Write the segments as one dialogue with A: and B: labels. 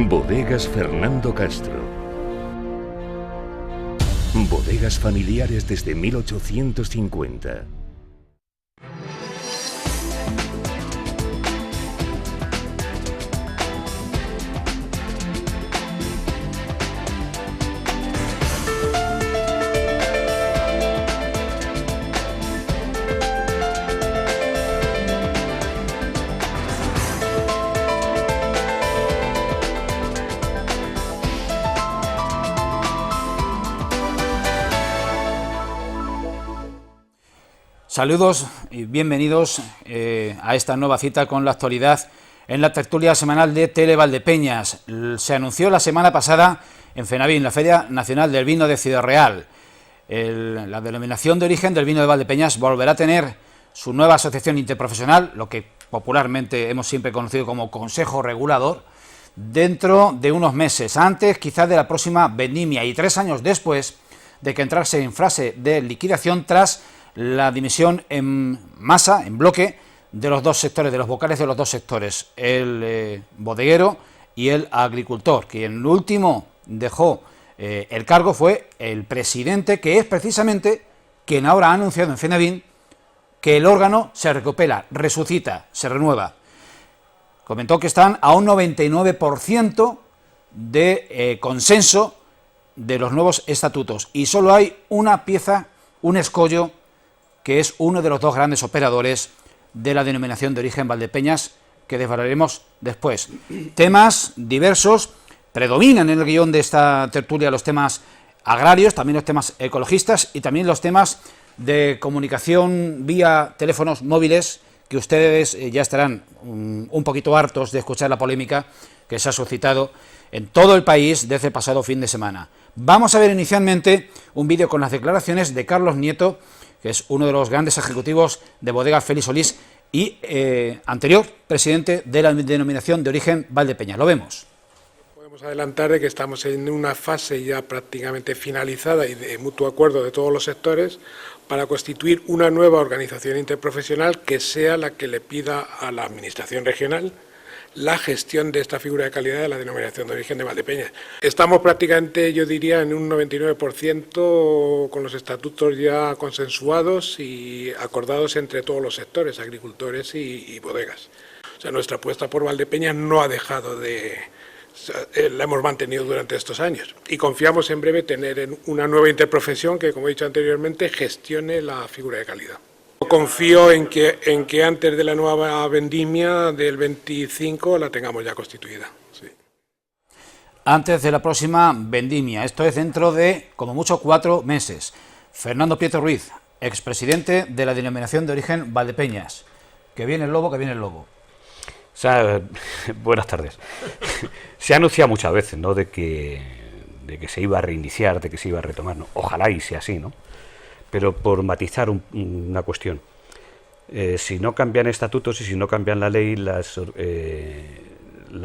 A: Bodegas Fernando Castro. Bodegas familiares desde 1850.
B: Saludos y bienvenidos a esta nueva cita con la actualidad en la tertulia semanal de Tele Valdepeñas. Se anunció la semana pasada en FENAVIN, la Feria Nacional del Vino de Ciudad Real. La denominación de origen del vino de Valdepeñas volverá a tener su nueva asociación interprofesional, lo que popularmente hemos siempre conocido como Consejo Regulador, dentro de unos meses, antes quizás de la próxima vendimia y 3 años después de que entrase en fase de liquidación tras la dimisión en masa, en bloque, de los dos sectores, de los vocales de los dos sectores, el bodeguero y el agricultor. Quien último dejó el cargo fue el presidente, que es precisamente quien ahora ha anunciado en FENAVIN que el órgano se recupera, resucita, se renueva. Comentó que están a un 99% de consenso de los nuevos estatutos y solo hay una pieza, un escollo, que es uno de los dos grandes operadores de la denominación de origen Valdepeñas, que desvelaremos después. Temas diversos, predominan en el guión de esta tertulia los temas agrarios, también los temas ecologistas y también los temas de comunicación vía teléfonos móviles, que ustedes ya estarán un poquito hartos de escuchar la polémica que se ha suscitado en todo el país desde el pasado fin de semana. Vamos a ver inicialmente un vídeo con las declaraciones de Carlos Nieto, que es uno de los grandes ejecutivos de Bodegas Félix Solís y anterior presidente de la denominación de origen Valdepeñas. Lo vemos.
C: Podemos adelantar de que estamos en una fase ya prácticamente finalizada y de mutuo acuerdo de todos los sectores para constituir una nueva organización interprofesional que sea la que le pida a la Administración regional la gestión de esta figura de calidad de la denominación de origen de Valdepeñas. Estamos prácticamente, yo diría, en un 99% con los estatutos ya consensuados y acordados entre todos los sectores, agricultores y bodegas. O sea, nuestra apuesta por Valdepeñas no ha dejado de... la hemos mantenido durante estos años y confiamos en breve tener una nueva interprofesión que, como he dicho anteriormente, gestione la figura de calidad. Confío en que antes de la nueva vendimia del 25 la tengamos ya constituida. Sí.
B: Antes de la próxima vendimia, esto es dentro de, como mucho, 4 meses. Fernando Prieto Ruiz, expresidente de la denominación de origen Valdepeñas. Que viene el lobo, que viene el lobo.
D: O sea, buenas tardes. Se ha anunciado muchas veces, ¿no?, de que se iba a reiniciar, de que se iba a retomar, ¿no? Ojalá y sea así, ¿no? Pero por matizar una cuestión, si no cambian estatutos y si no cambian la ley, la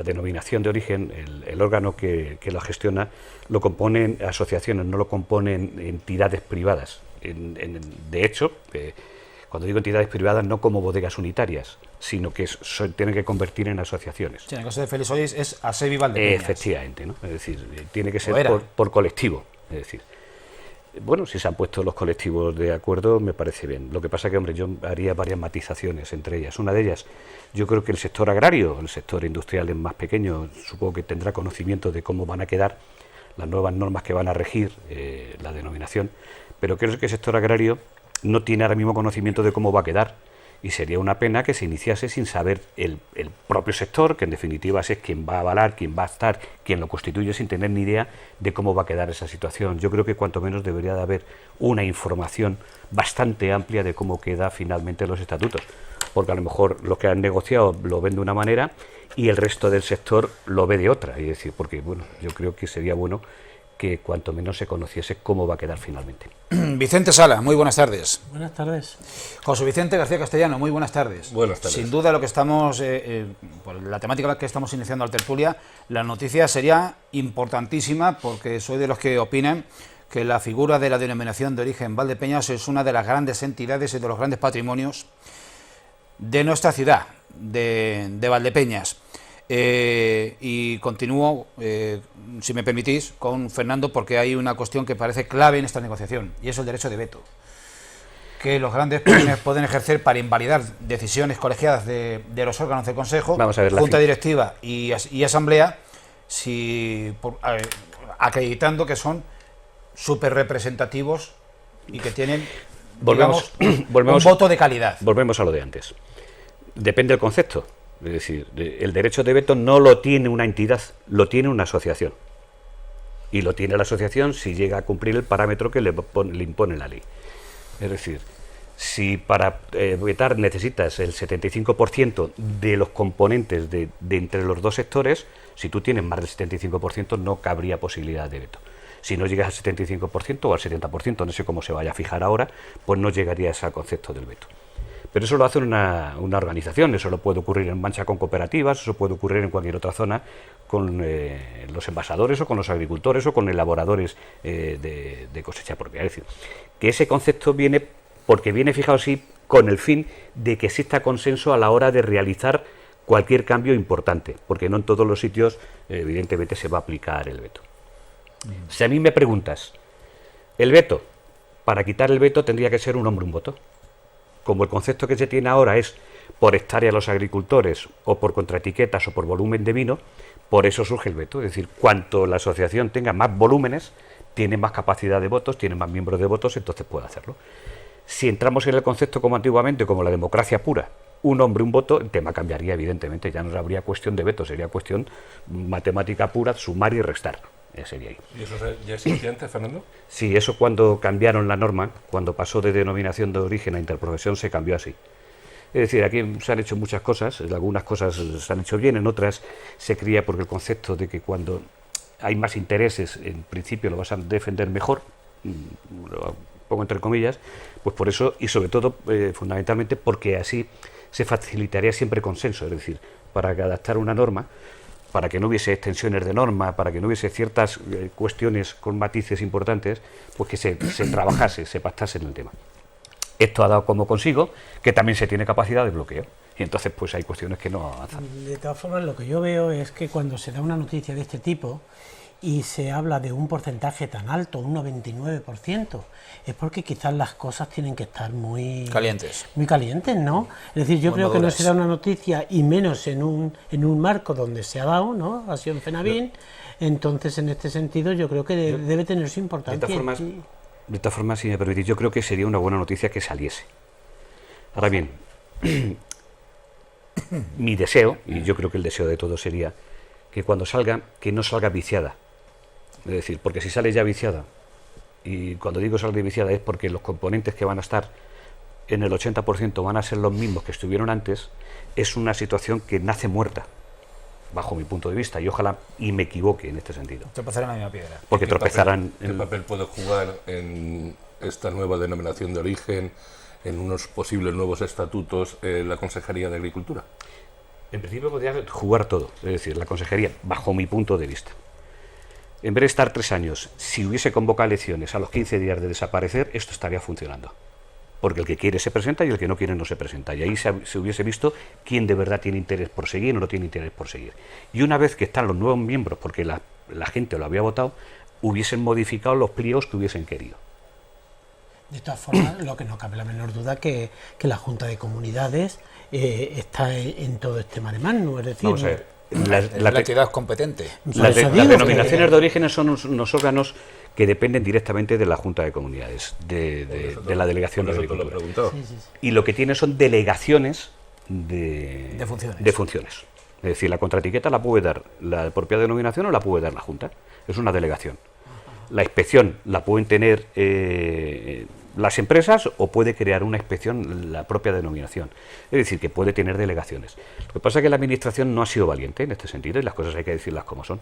D: denominación de origen, el órgano que la gestiona, lo componen asociaciones, no lo componen entidades privadas. De hecho, cuando digo entidades privadas, no como bodegas unitarias, sino que tienen que convertir en asociaciones.
B: Sí, en el caso de Félix Solís es ASEVI Valdepeñas.
D: Efectivamente, ¿no? Es decir, tiene que ser por colectivo, es decir. Bueno, si se han puesto los colectivos de acuerdo, me parece bien. Lo que pasa que, hombre, yo haría varias matizaciones entre ellas. Una de ellas, yo creo que el sector agrario, el sector industrial es más pequeño, supongo que tendrá conocimiento de cómo van a quedar las nuevas normas que van a regir la denominación, pero creo que el sector agrario no tiene ahora mismo conocimiento de cómo va a quedar. Y sería una pena que se iniciase sin saber el propio sector, que en definitiva es quien va a avalar, quien va a estar, quien lo constituye, sin tener ni idea de cómo va a quedar esa situación. Yo creo que cuanto menos debería de haber una información bastante amplia de cómo queda finalmente los estatutos, porque a lo mejor los que han negociado lo ven de una manera y el resto del sector lo ve de otra. Es decir, porque bueno, yo creo que sería bueno que cuanto menos se conociese cómo va a quedar finalmente.
B: Vicente Sala, muy buenas tardes.
E: Buenas tardes.
B: José Vicente García Castellano, muy buenas tardes.
F: Buenas tardes.
B: Sin duda lo que estamos, por la temática que estamos iniciando la tertulia, la noticia sería importantísima porque soy de los que opinan que la figura de la denominación de origen Valdepeñas es una de las grandes entidades y de los grandes patrimonios de nuestra ciudad, de Valdepeñas. Y continúo, si me permitís, con Fernando, porque hay una cuestión que parece clave en esta negociación, y es el derecho de veto, que los grandes pueden ejercer para invalidar decisiones colegiadas de los órganos del Consejo, Junta Directiva y Asamblea, acreditando que son súper representativos y que tienen un voto de calidad.
D: Volvemos a lo de antes. Depende del concepto. Es decir, el derecho de veto no lo tiene una entidad, lo tiene una asociación. Y lo tiene la asociación si llega a cumplir el parámetro que le impone la ley. Es decir, si para vetar necesitas el 75% de los componentes de entre los dos sectores, si tú tienes más del 75% no cabría posibilidad de veto. Si no llegas al 75% o al 70%, no sé cómo se vaya a fijar ahora, pues no llegarías al concepto del veto. Pero eso lo hace una organización, eso lo puede ocurrir en Mancha con cooperativas, eso puede ocurrir en cualquier otra zona con los envasadores o con los agricultores o con elaboradores de cosecha propia. Es decir, que ese concepto viene porque viene fijado así con el fin de que exista consenso a la hora de realizar cualquier cambio importante, porque no en todos los sitios evidentemente se va a aplicar el veto. Si a mí me preguntas, el veto, para quitar el veto tendría que ser un hombre un voto. Como el concepto que se tiene ahora es por hectárea a los agricultores o por contraetiquetas o por volumen de vino, por eso surge el veto. Es decir, cuanto la asociación tenga más volúmenes, tiene más capacidad de votos, tiene más miembros de votos, entonces puede hacerlo. Si entramos en el concepto como antiguamente, como la democracia pura, un hombre, un voto, el tema cambiaría evidentemente, ya no habría cuestión de veto, sería cuestión matemática pura, sumar y restar. Sería ahí.
E: ¿Y eso ya existía antes, Fernando?
D: Sí, eso cuando cambiaron la norma, cuando pasó de denominación de origen a interprofesión, se cambió así. Es decir, aquí se han hecho muchas cosas, algunas cosas se han hecho bien, en otras se cría porque el concepto de que cuando hay más intereses, en principio lo vas a defender mejor, lo pongo entre comillas, pues por eso, y sobre todo, fundamentalmente, porque así se facilitaría siempre consenso, es decir, para adaptar una norma, para que no hubiese extensiones de norma, para que no hubiese ciertas cuestiones con matices importantes, pues que se trabajase, se pactase en el tema. Esto ha dado como consigo que también se tiene capacidad de bloqueo, y entonces pues hay cuestiones que no avanzan.
F: De todas formas, lo que yo veo es que cuando se da una noticia de este tipo y se habla de un porcentaje tan alto, un 99%, es porque quizás las cosas tienen que estar muy
B: calientes,
F: ¿no? Es decir, yo creo que no se da una noticia, y menos en un marco donde se ha dado, ¿no? Ha sido en Fenavín, entonces en este sentido yo creo que debe tener su importancia.
D: De esta forma, si me permitís, yo creo que sería una buena noticia que saliese. Ahora bien, mi deseo, y yo creo que el deseo de todos sería que cuando salga, que no salga viciada. Es decir, porque si sale ya viciada, y cuando digo salga viciada es porque los componentes que van a estar en el 80% van a ser los mismos que estuvieron antes, es una situación que nace muerta, bajo mi punto de vista, y ojalá y me equivoque en este sentido.
B: Tropezarán en la misma piedra.
D: Porque tropezarán.
E: ¿Qué papel puede jugar en esta nueva denominación de origen, en unos posibles nuevos estatutos, la Consejería de Agricultura?
D: En principio podría jugar todo, es decir, la Consejería, bajo mi punto de vista. En vez de estar 3 años, si hubiese convocado elecciones a los 15 días de desaparecer, esto estaría funcionando. Porque el que quiere se presenta y el que no quiere no se presenta. Y ahí se hubiese visto quién de verdad tiene interés por seguir o no tiene interés por seguir. Y una vez que están los nuevos miembros, porque la gente lo había votado, hubiesen modificado los pliegos que hubiesen querido.
F: De todas formas, lo que no cabe la menor duda que la Junta de Comunidades está en todo este maremán, es decir...
B: Vamos a ver. La entidad competente.
D: Las denominaciones de origen son unos órganos que dependen directamente de la Junta de Comunidades, de la Delegación de Agricultura. Y lo que tiene son delegaciones de funciones. Es decir, la contraetiqueta la puede dar la propia denominación o la puede dar la Junta. Es una delegación. La inspección la pueden tener las empresas o puede crear una inspección la propia denominación. Es decir, que puede tener delegaciones. Lo que pasa es que la Administración no ha sido valiente en este sentido y las cosas hay que decirlas como son.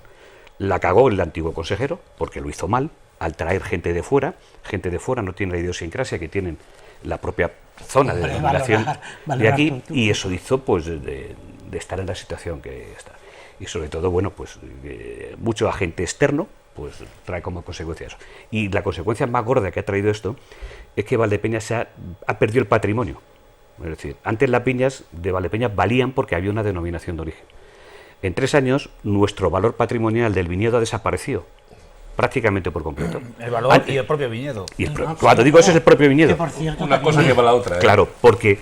D: La cagó el antiguo consejero porque lo hizo mal al traer gente de fuera. Gente de fuera no tiene la idiosincrasia que tienen la propia zona de denominación de aquí y eso hizo pues de estar en la situación que está. Y sobre todo, bueno, pues mucho agente externo pues trae como consecuencia eso. Y la consecuencia más gorda que ha traído esto es que Valdepeñas ha perdido el patrimonio. Es decir, antes las viñas de Valdepeñas valían porque había una denominación de origen. En 3 años, nuestro valor patrimonial del viñedo ha desaparecido prácticamente por completo.
B: El valor y el propio viñedo.
D: Cuando digo eso es el propio viñedo.
E: Una cosa lleva a la otra.
D: Claro, porque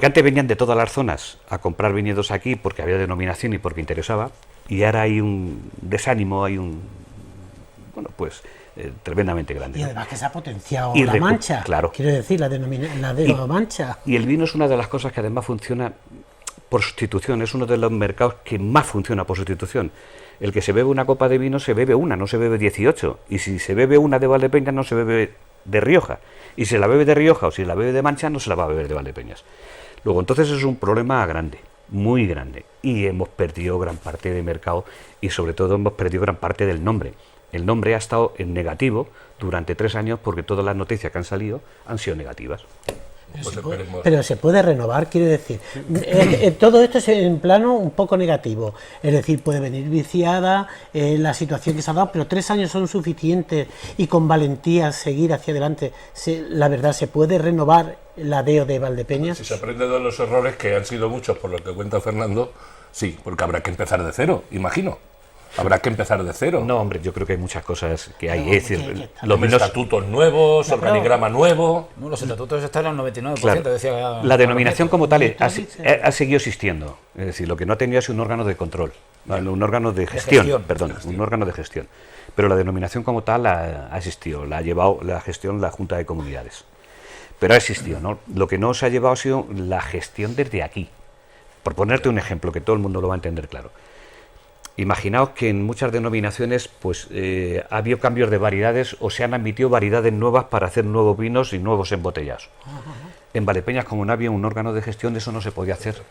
D: antes venían de todas las zonas a comprar viñedos aquí porque había denominación y porque interesaba, y ahora hay un desánimo, hay un... bueno, pues tremendamente grande.
F: Y además que se ha potenciado
D: y
F: la mancha,
D: claro.
F: Quiero decir, la de mancha.
D: Y el vino es una de las cosas que además funciona por sustitución, es uno de los mercados que más funciona por sustitución. El que se bebe una copa de vino se bebe una, no se bebe 18, y si se bebe una de Valdepeñas no se bebe de Rioja, y si la bebe de Rioja o si la bebe de Mancha no se la va a beber de Valdepeñas. Luego, entonces es un problema grande, muy grande, y hemos perdido gran parte de mercado y sobre todo hemos perdido gran parte del nombre. El nombre ha estado en negativo durante 3 años porque todas las noticias que han salido han sido negativas.
F: Pero se puede renovar, quiere decir. Todo esto es en plano un poco negativo. Es decir, puede venir viciada la situación que se ha dado, pero 3 años son suficientes y con valentía seguir hacia adelante. La verdad, ¿se puede renovar la DEO de Valdepeñas?
E: Si se aprende de los errores, que han sido muchos por lo que cuenta Fernando, sí, porque habrá que empezar de cero, imagino. Habrá que empezar de cero.
D: No, hombre, yo creo que hay muchas cosas que hay.
F: No,
D: es decir,
E: los estatutos nuevos, organigrama nuevo.
B: No, los estatutos están en el 99%.
D: Claro,
B: decía,
D: la denominación como tal ha seguido existiendo. Es decir, lo que no ha tenido es un órgano de control, un órgano de gestión, un órgano de gestión. Pero la denominación como tal ha existido, la ha llevado la gestión la Junta de Comunidades. Pero ha existido, ¿no? Lo que no se ha llevado ha sido la gestión desde aquí. Por ponerte un ejemplo, que todo el mundo lo va a entender claro. Imaginaos que en muchas denominaciones pues ha habido cambios de variedades o se han admitido variedades nuevas para hacer nuevos vinos y nuevos embotellados. En Valdepeñas, como no había un órgano de gestión, eso no se podía hacer.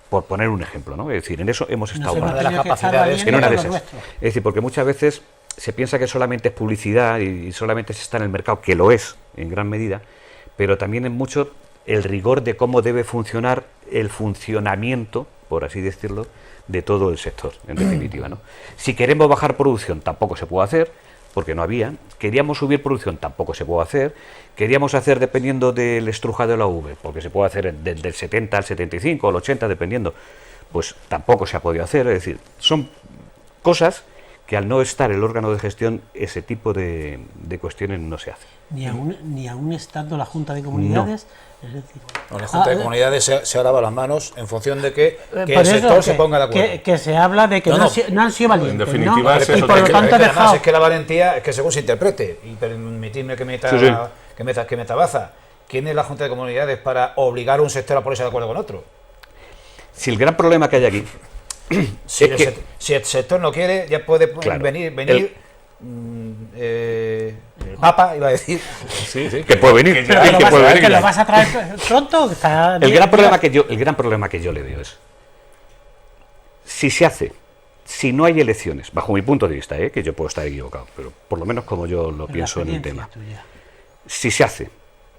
D: Por poner un ejemplo, ¿no? Es decir, en eso hemos estado mal.
B: De las capacidades
D: En una de esas. Es decir, porque muchas veces se piensa que solamente es publicidad y solamente se está en el mercado, que lo es en gran medida, pero también en mucho el rigor de cómo debe funcionar el funcionamiento, por así decirlo, de todo el sector, en definitiva, ¿no? Si queremos bajar producción, tampoco se puede hacer, porque no había. Queríamos subir producción, tampoco se puede hacer. Queríamos hacer dependiendo del estrujado de la uva, porque se puede hacer desde el 70 al 75 o al 80, dependiendo, pues tampoco se ha podido hacer. Es decir, son cosas que al no estar el órgano de gestión, ese tipo de cuestiones no se hace.
F: Ni aún estando la Junta de Comunidades.
D: No.
F: Es decir,
B: la Junta de Comunidades se lava las manos en función de que el sector se ponga de acuerdo.
F: Que se habla de que no han sido valientes,
E: en definitiva,
F: ¿no?
E: es eso,
F: Y por lo tanto
B: además es que la valentía es que según se interprete, y permitidme que meta baza. ¿Quién es la Junta de Comunidades para obligar a un sector a ponerse de acuerdo con otro?
D: Si el gran problema que hay aquí
B: si el sector no quiere, ya puede venir el Papa, iba a decir.
E: Sí,
D: que puede venir.
F: Que lo vas a traer pronto.
D: El gran problema que yo le veo es, si se hace, si no hay elecciones, bajo mi punto de vista, que yo puedo estar equivocado, pero por lo menos como yo lo pienso en el tema, si se hace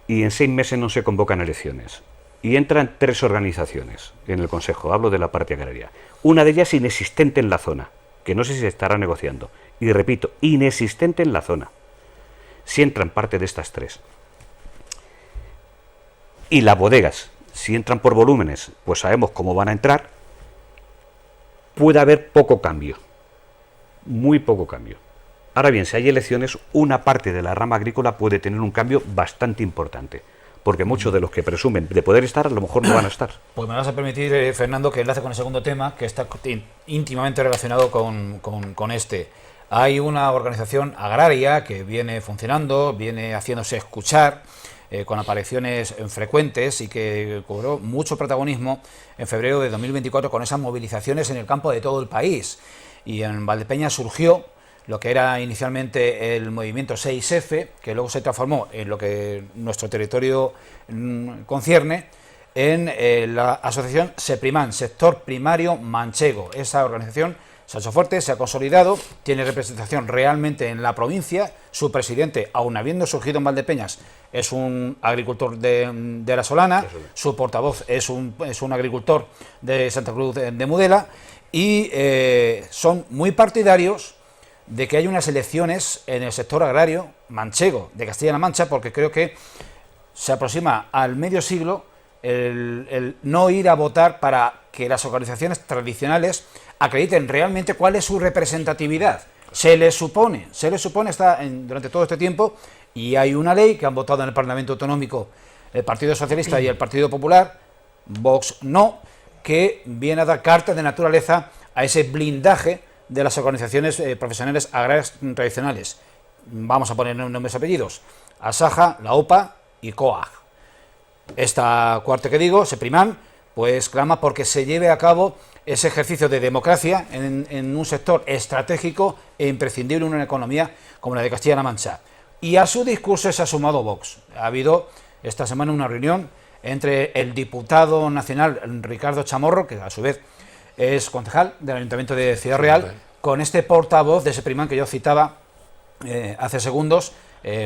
D: y en 6 meses no se convocan elecciones y entran 3 organizaciones en el Consejo, hablo de la parte agraria, una de ellas inexistente en la zona, que no sé si se estará negociando, y repito, inexistente en la zona, si entran parte de estas 3, y las bodegas, si entran por volúmenes, pues sabemos cómo van a entrar, puede haber poco cambio, muy poco cambio. Ahora bien, si hay elecciones, una parte de la rama agrícola puede tener un cambio bastante importante, porque muchos de los que presumen de poder estar, a lo mejor no van a estar.
B: Pues me vas a permitir, Fernando, que enlace con el segundo tema, que está íntimamente relacionado con este. Hay una organización agraria que viene funcionando, viene haciéndose escuchar, con apariciones frecuentes y que cobró mucho protagonismo en febrero de 2024 con esas movilizaciones en el campo de todo el país. Y en Valdepeñas surgió lo que era inicialmente el movimiento 6F, que luego se transformó en lo que nuestro territorio concierne, en la asociación SEPRIMAN, Sector Primario Manchego. Esa organización se ha hecho fuerte, se ha consolidado, tiene representación realmente en la provincia. Su presidente, aun habiendo surgido en Valdepeñas, es un agricultor de La Solana, su portavoz es un agricultor de Santa Cruz de Mudela, y son muy partidarios de que haya unas elecciones en el sector agrario manchego de Castilla-La Mancha, porque creo que se aproxima al medio siglo el no ir a votar para que las organizaciones tradicionales acrediten realmente cuál es su representatividad. Se les supone durante todo este tiempo, y hay una ley que han votado en el Parlamento Autonómico el Partido Socialista y el Partido Popular, Vox no, que viene a dar carta de naturaleza a ese blindaje de las organizaciones profesionales agrarias tradicionales. Vamos a poner nombres y apellidos: Asaja, la OPA y COAG. Esta cuarta que digo, Sepriman, pues clama porque se lleve a cabo ese ejercicio de democracia en un sector estratégico e imprescindible en una economía como la de Castilla-La Mancha. Y a su discurso se ha sumado Vox. Ha habido esta semana una reunión entre el diputado nacional Ricardo Chamorro, que a su vez es concejal del Ayuntamiento de Ciudad Real, con este portavoz de Sepriman que yo citaba hace segundos,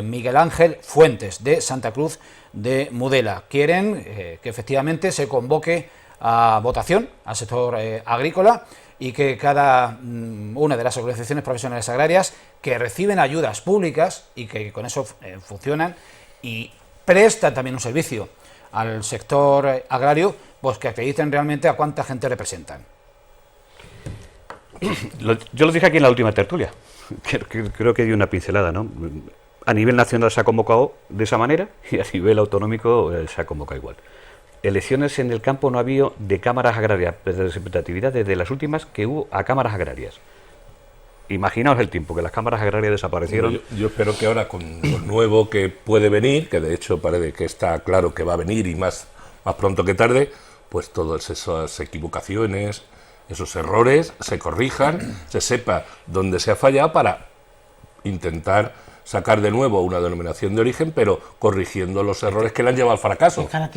B: Miguel Ángel Fuentes, de Santa Cruz de Mudela. Quieren que efectivamente se convoque a votación al sector agrícola y que cada una de las organizaciones profesionales agrarias que reciben ayudas públicas y que con eso funcionan y prestan también un servicio al sector agrario, pues que acrediten realmente a cuánta gente representan.
D: Yo lo dije aquí en la última tertulia, creo que di una pincelada, ¿no? A nivel nacional se ha convocado de esa manera y a nivel autonómico se ha convocado igual. Elecciones en el campo no ha habido de cámaras agrarias de representatividad desde las últimas que hubo a cámaras agrarias. Imaginaos el tiempo que las cámaras agrarias desaparecieron.
E: Yo espero que ahora con lo nuevo que puede venir, que de hecho parece que está claro que va a venir y más pronto que tarde, pues todas esas equivocaciones, esos errores se corrijan, se sepa dónde se ha fallado para intentar sacar de nuevo una denominación de origen, pero corrigiendo los errores que le han llevado al fracaso.
F: Es que ahora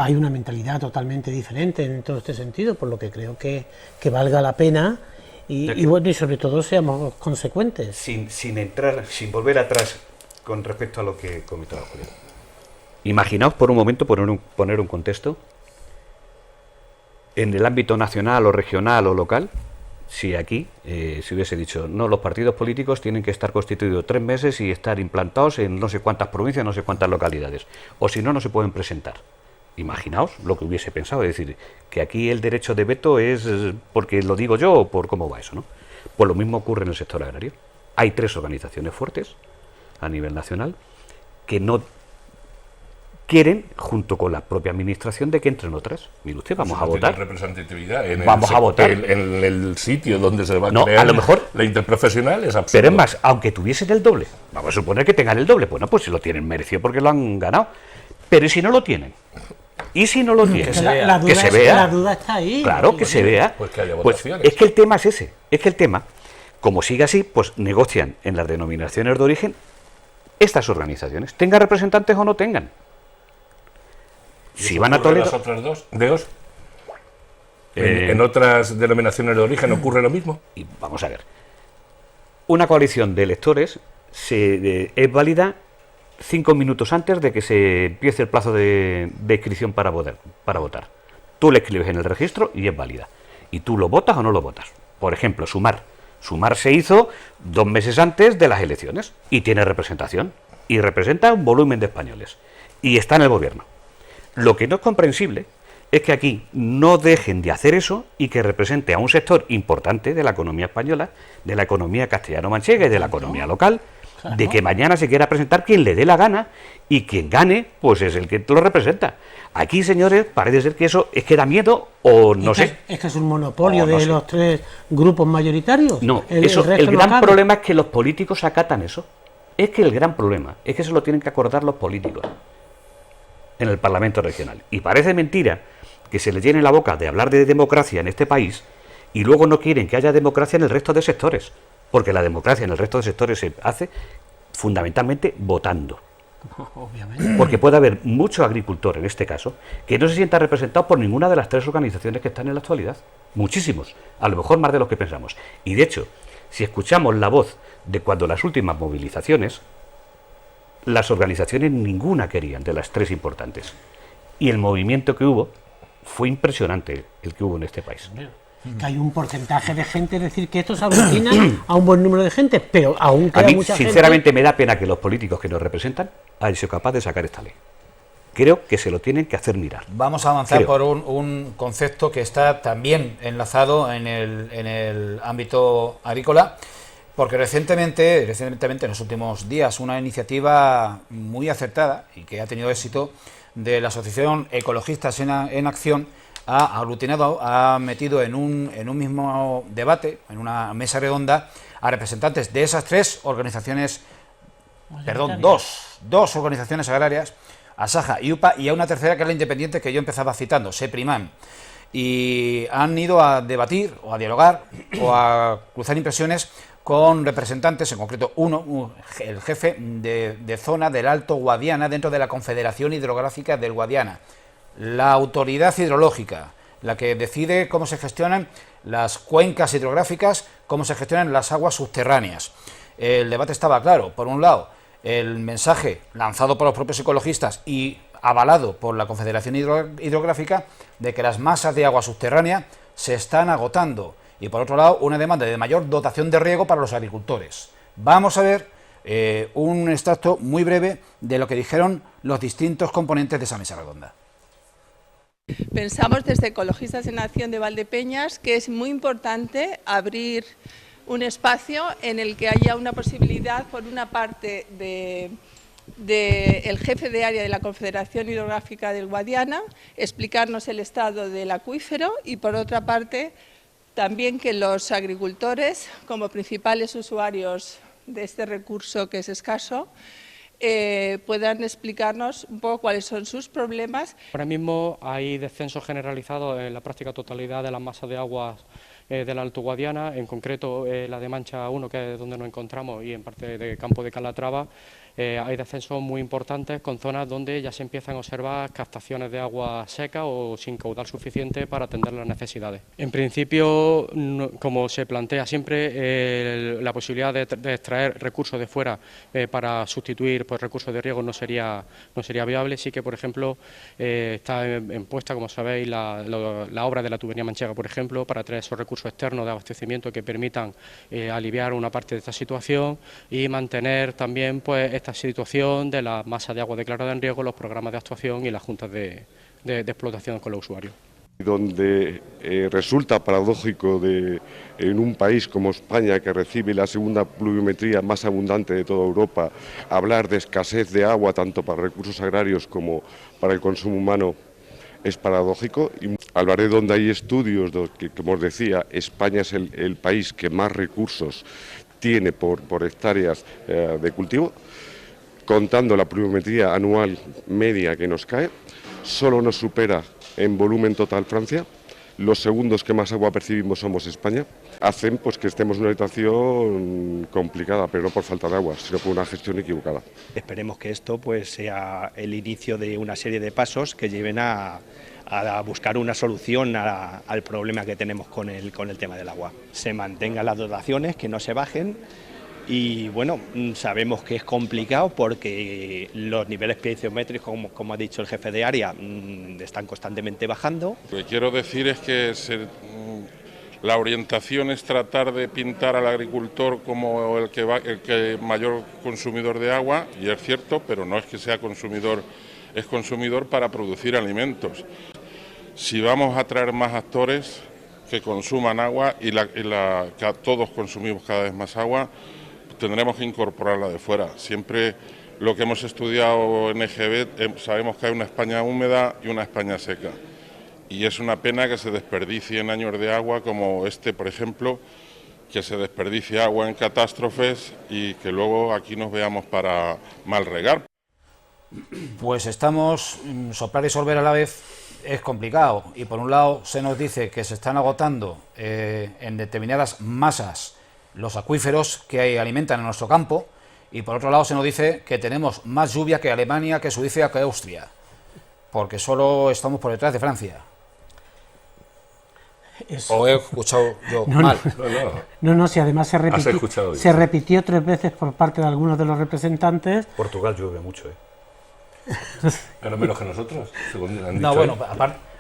F: hay una mentalidad totalmente diferente en todo este sentido, por lo que creo que valga la pena y bueno, y sobre todo seamos consecuentes. Sin
D: volver atrás con respecto a lo que comentaba Julián. Imaginaos por un momento poner un contexto en el ámbito nacional o regional o local. Si aquí se hubiese dicho, no, los partidos políticos tienen que estar constituidos 3 meses y estar implantados en no sé cuántas provincias, no sé cuántas localidades, o si no, no se pueden presentar. Imaginaos lo que hubiese pensado, es decir, que aquí el derecho de veto es porque lo digo yo o por cómo va eso, ¿no? Pues lo mismo ocurre en el sector agrario. Hay 3 organizaciones fuertes a nivel nacional que no quieren, junto con la propia administración, de que entren otras. Mire usted, vamos a votar.
E: Representatividad
D: vamos a votar
E: en el sitio donde se va a crear
D: a lo mejor,
E: la interprofesional es absurdo.
D: Pero es más, aunque tuviesen el doble, vamos a suponer que tengan el doble, bueno, pues si lo tienen merecido porque lo han ganado. Pero ¿y si no lo tienen? ¿Y si no lo tienen?
F: Que se vea. La duda está ahí.
D: Claro, que se vea.
E: Pues que haya votaciones.
D: Pues es que el tema es ese. Es que el tema, como sigue así, pues negocian en las denominaciones de origen estas organizaciones, tengan representantes o no tengan. Si van a Toledo.
E: ¿Las otras dos? ¿Deos? ¿En otras denominaciones de origen ocurre lo mismo?
D: Y vamos a ver. Una coalición de electores es válida 5 minutos antes de que se empiece el plazo de inscripción para votar. Tú le escribes en el registro y es válida. Y tú lo votas o no lo votas. Por ejemplo, Sumar. Sumar se hizo 2 meses antes de las elecciones y tiene representación. Y representa un volumen de españoles. Y está en el gobierno. Lo que no es comprensible es que aquí no dejen de hacer eso y que represente a un sector importante de la economía española, de la economía castellano-manchega y de la economía local, claro, de que mañana se quiera presentar quien le dé la gana y quien gane, pues es el que lo representa. Aquí, señores, parece ser que eso es que da miedo o no sé.
F: ¿Es que es un monopolio de los 3 grupos mayoritarios?
D: No, el gran problema es que los políticos acatan eso. Es que el gran problema es que se lo tienen que acordar los políticos en el Parlamento regional. Y parece mentira que se les llene la boca de hablar de democracia en este país y luego no quieren que haya democracia en el resto de sectores, porque la democracia en el resto de sectores se hace fundamentalmente votando. Obviamente. Porque puede haber mucho agricultor, en este caso, que no se sienta representado por ninguna de las 3 organizaciones que están en la actualidad. Muchísimos, a lo mejor más de los que pensamos. Y de hecho, si escuchamos la voz de cuando las últimas movilizaciones, las organizaciones ninguna querían de las 3 importantes. Y el movimiento que hubo fue impresionante, el que hubo en este país.
F: Que hay un porcentaje de gente, es decir, que esto se aglutina a un buen número de gente, pero aún queda mucha gente.
D: Sinceramente me da pena que los políticos que nos representan hayan sido capaces de sacar esta ley. creo que se lo tienen que hacer mirar.
B: Vamos a avanzar por un concepto que está también enlazado en el ámbito agrícola, porque recientemente, en los últimos días, una iniciativa muy acertada y que ha tenido éxito de la Asociación Ecologistas en Acción ha aglutinado, ha metido en un mismo debate, en una mesa redonda, a representantes de esas tres organizaciones, dos organizaciones agrarias, Asaja y UPA, y a una tercera que es la independiente que yo empezaba citando, SEPRIMAN, y han ido a debatir o a dialogar o a cruzar impresiones con representantes, en concreto el jefe de zona del Alto Guadiana dentro de la Confederación Hidrográfica del Guadiana, la autoridad hidrológica, la que decide cómo se gestionan las cuencas hidrográficas, cómo se gestionan las aguas subterráneas. El debate estaba claro, por un lado, el mensaje lanzado por los propios ecologistas y avalado por la Confederación Hidrográfica de que las masas de agua subterránea se están agotando, y por otro lado una demanda de mayor dotación de riego para los agricultores. Vamos a ver un extracto muy breve de lo que dijeron los distintos componentes de esa mesa redonda.
G: Pensamos desde Ecologistas en Acción de Valdepeñas que es muy importante abrir un espacio en el que haya una posibilidad, por una parte, el jefe de área de la Confederación Hidrográfica del Guadiana, explicarnos el estado del acuífero, y por otra parte, también que los agricultores, como principales usuarios de este recurso que es escaso, puedan explicarnos un poco cuáles son sus problemas.
H: Ahora mismo hay descenso generalizado en la práctica totalidad de las masas de aguas del Alto Guadiana, en concreto la de Mancha 1, que es donde nos encontramos, y en parte de Campo de Calatrava. Hay descensos muy importantes con zonas donde ya se empiezan a observar captaciones de agua seca o sin caudal suficiente para atender las necesidades. En principio, como se plantea siempre, la posibilidad de extraer recursos de fuera para sustituir recursos de riego no sería viable. Sí que, por ejemplo, está en puesta, como sabéis, la obra de la tubería manchega, por ejemplo, para traer esos recursos externos de abastecimiento que permitan aliviar una parte de esta situación y mantener también esta situación de la masa de agua declarada en riego, los programas de actuación y las juntas de explotación con los usuarios.
I: Donde resulta paradójico en un país como España, que recibe la segunda pluviometría más abundante de toda Europa, hablar de escasez de agua tanto para recursos agrarios como para el consumo humano, es paradójico. Y hablaré donde hay estudios que, como os decía, España es el país que más recursos tiene por hectáreas de cultivo. Contando la pluviometría anual media que nos cae, solo nos supera en volumen total Francia. Los segundos que más agua percibimos somos España. Hacen pues que estemos en una situación complicada, pero no por falta de agua, sino por una gestión equivocada.
J: Esperemos que esto pues sea el inicio de una serie de pasos que lleven a buscar una solución al problema que tenemos con el tema del agua. Se mantengan las dotaciones, que no se bajen. Y bueno, sabemos que es complicado porque los niveles piezométricos, como ha dicho el jefe de área, están constantemente bajando.
K: Lo que quiero decir es que la orientación es tratar de pintar al agricultor como el que mayor consumidor de agua, y es cierto, pero no es que sea consumidor, es consumidor para producir alimentos. Si vamos a traer más actores que consuman agua y que todos consumimos cada vez más agua, tendremos que incorporarla de fuera. Siempre lo que hemos estudiado en EGB, sabemos que hay una España húmeda y una España seca. Y es una pena que se desperdicien años de agua como por ejemplo, que se desperdicie agua en catástrofes y que luego aquí nos veamos para mal regar.
B: Pues soplar y sorber a la vez es complicado, y por un lado se nos dice que se están agotando en determinadas masas los acuíferos que alimentan a nuestro campo, y por otro lado se nos dice que tenemos más lluvia que Alemania, que Suiza, que Austria, porque solo estamos por detrás de Francia. ¿O he escuchado yo mal?
F: No, si además se repitió 3 veces por parte de algunos de los representantes.
D: Portugal llueve mucho,
E: Pero menos que nosotros, según han dicho.
B: No, bueno,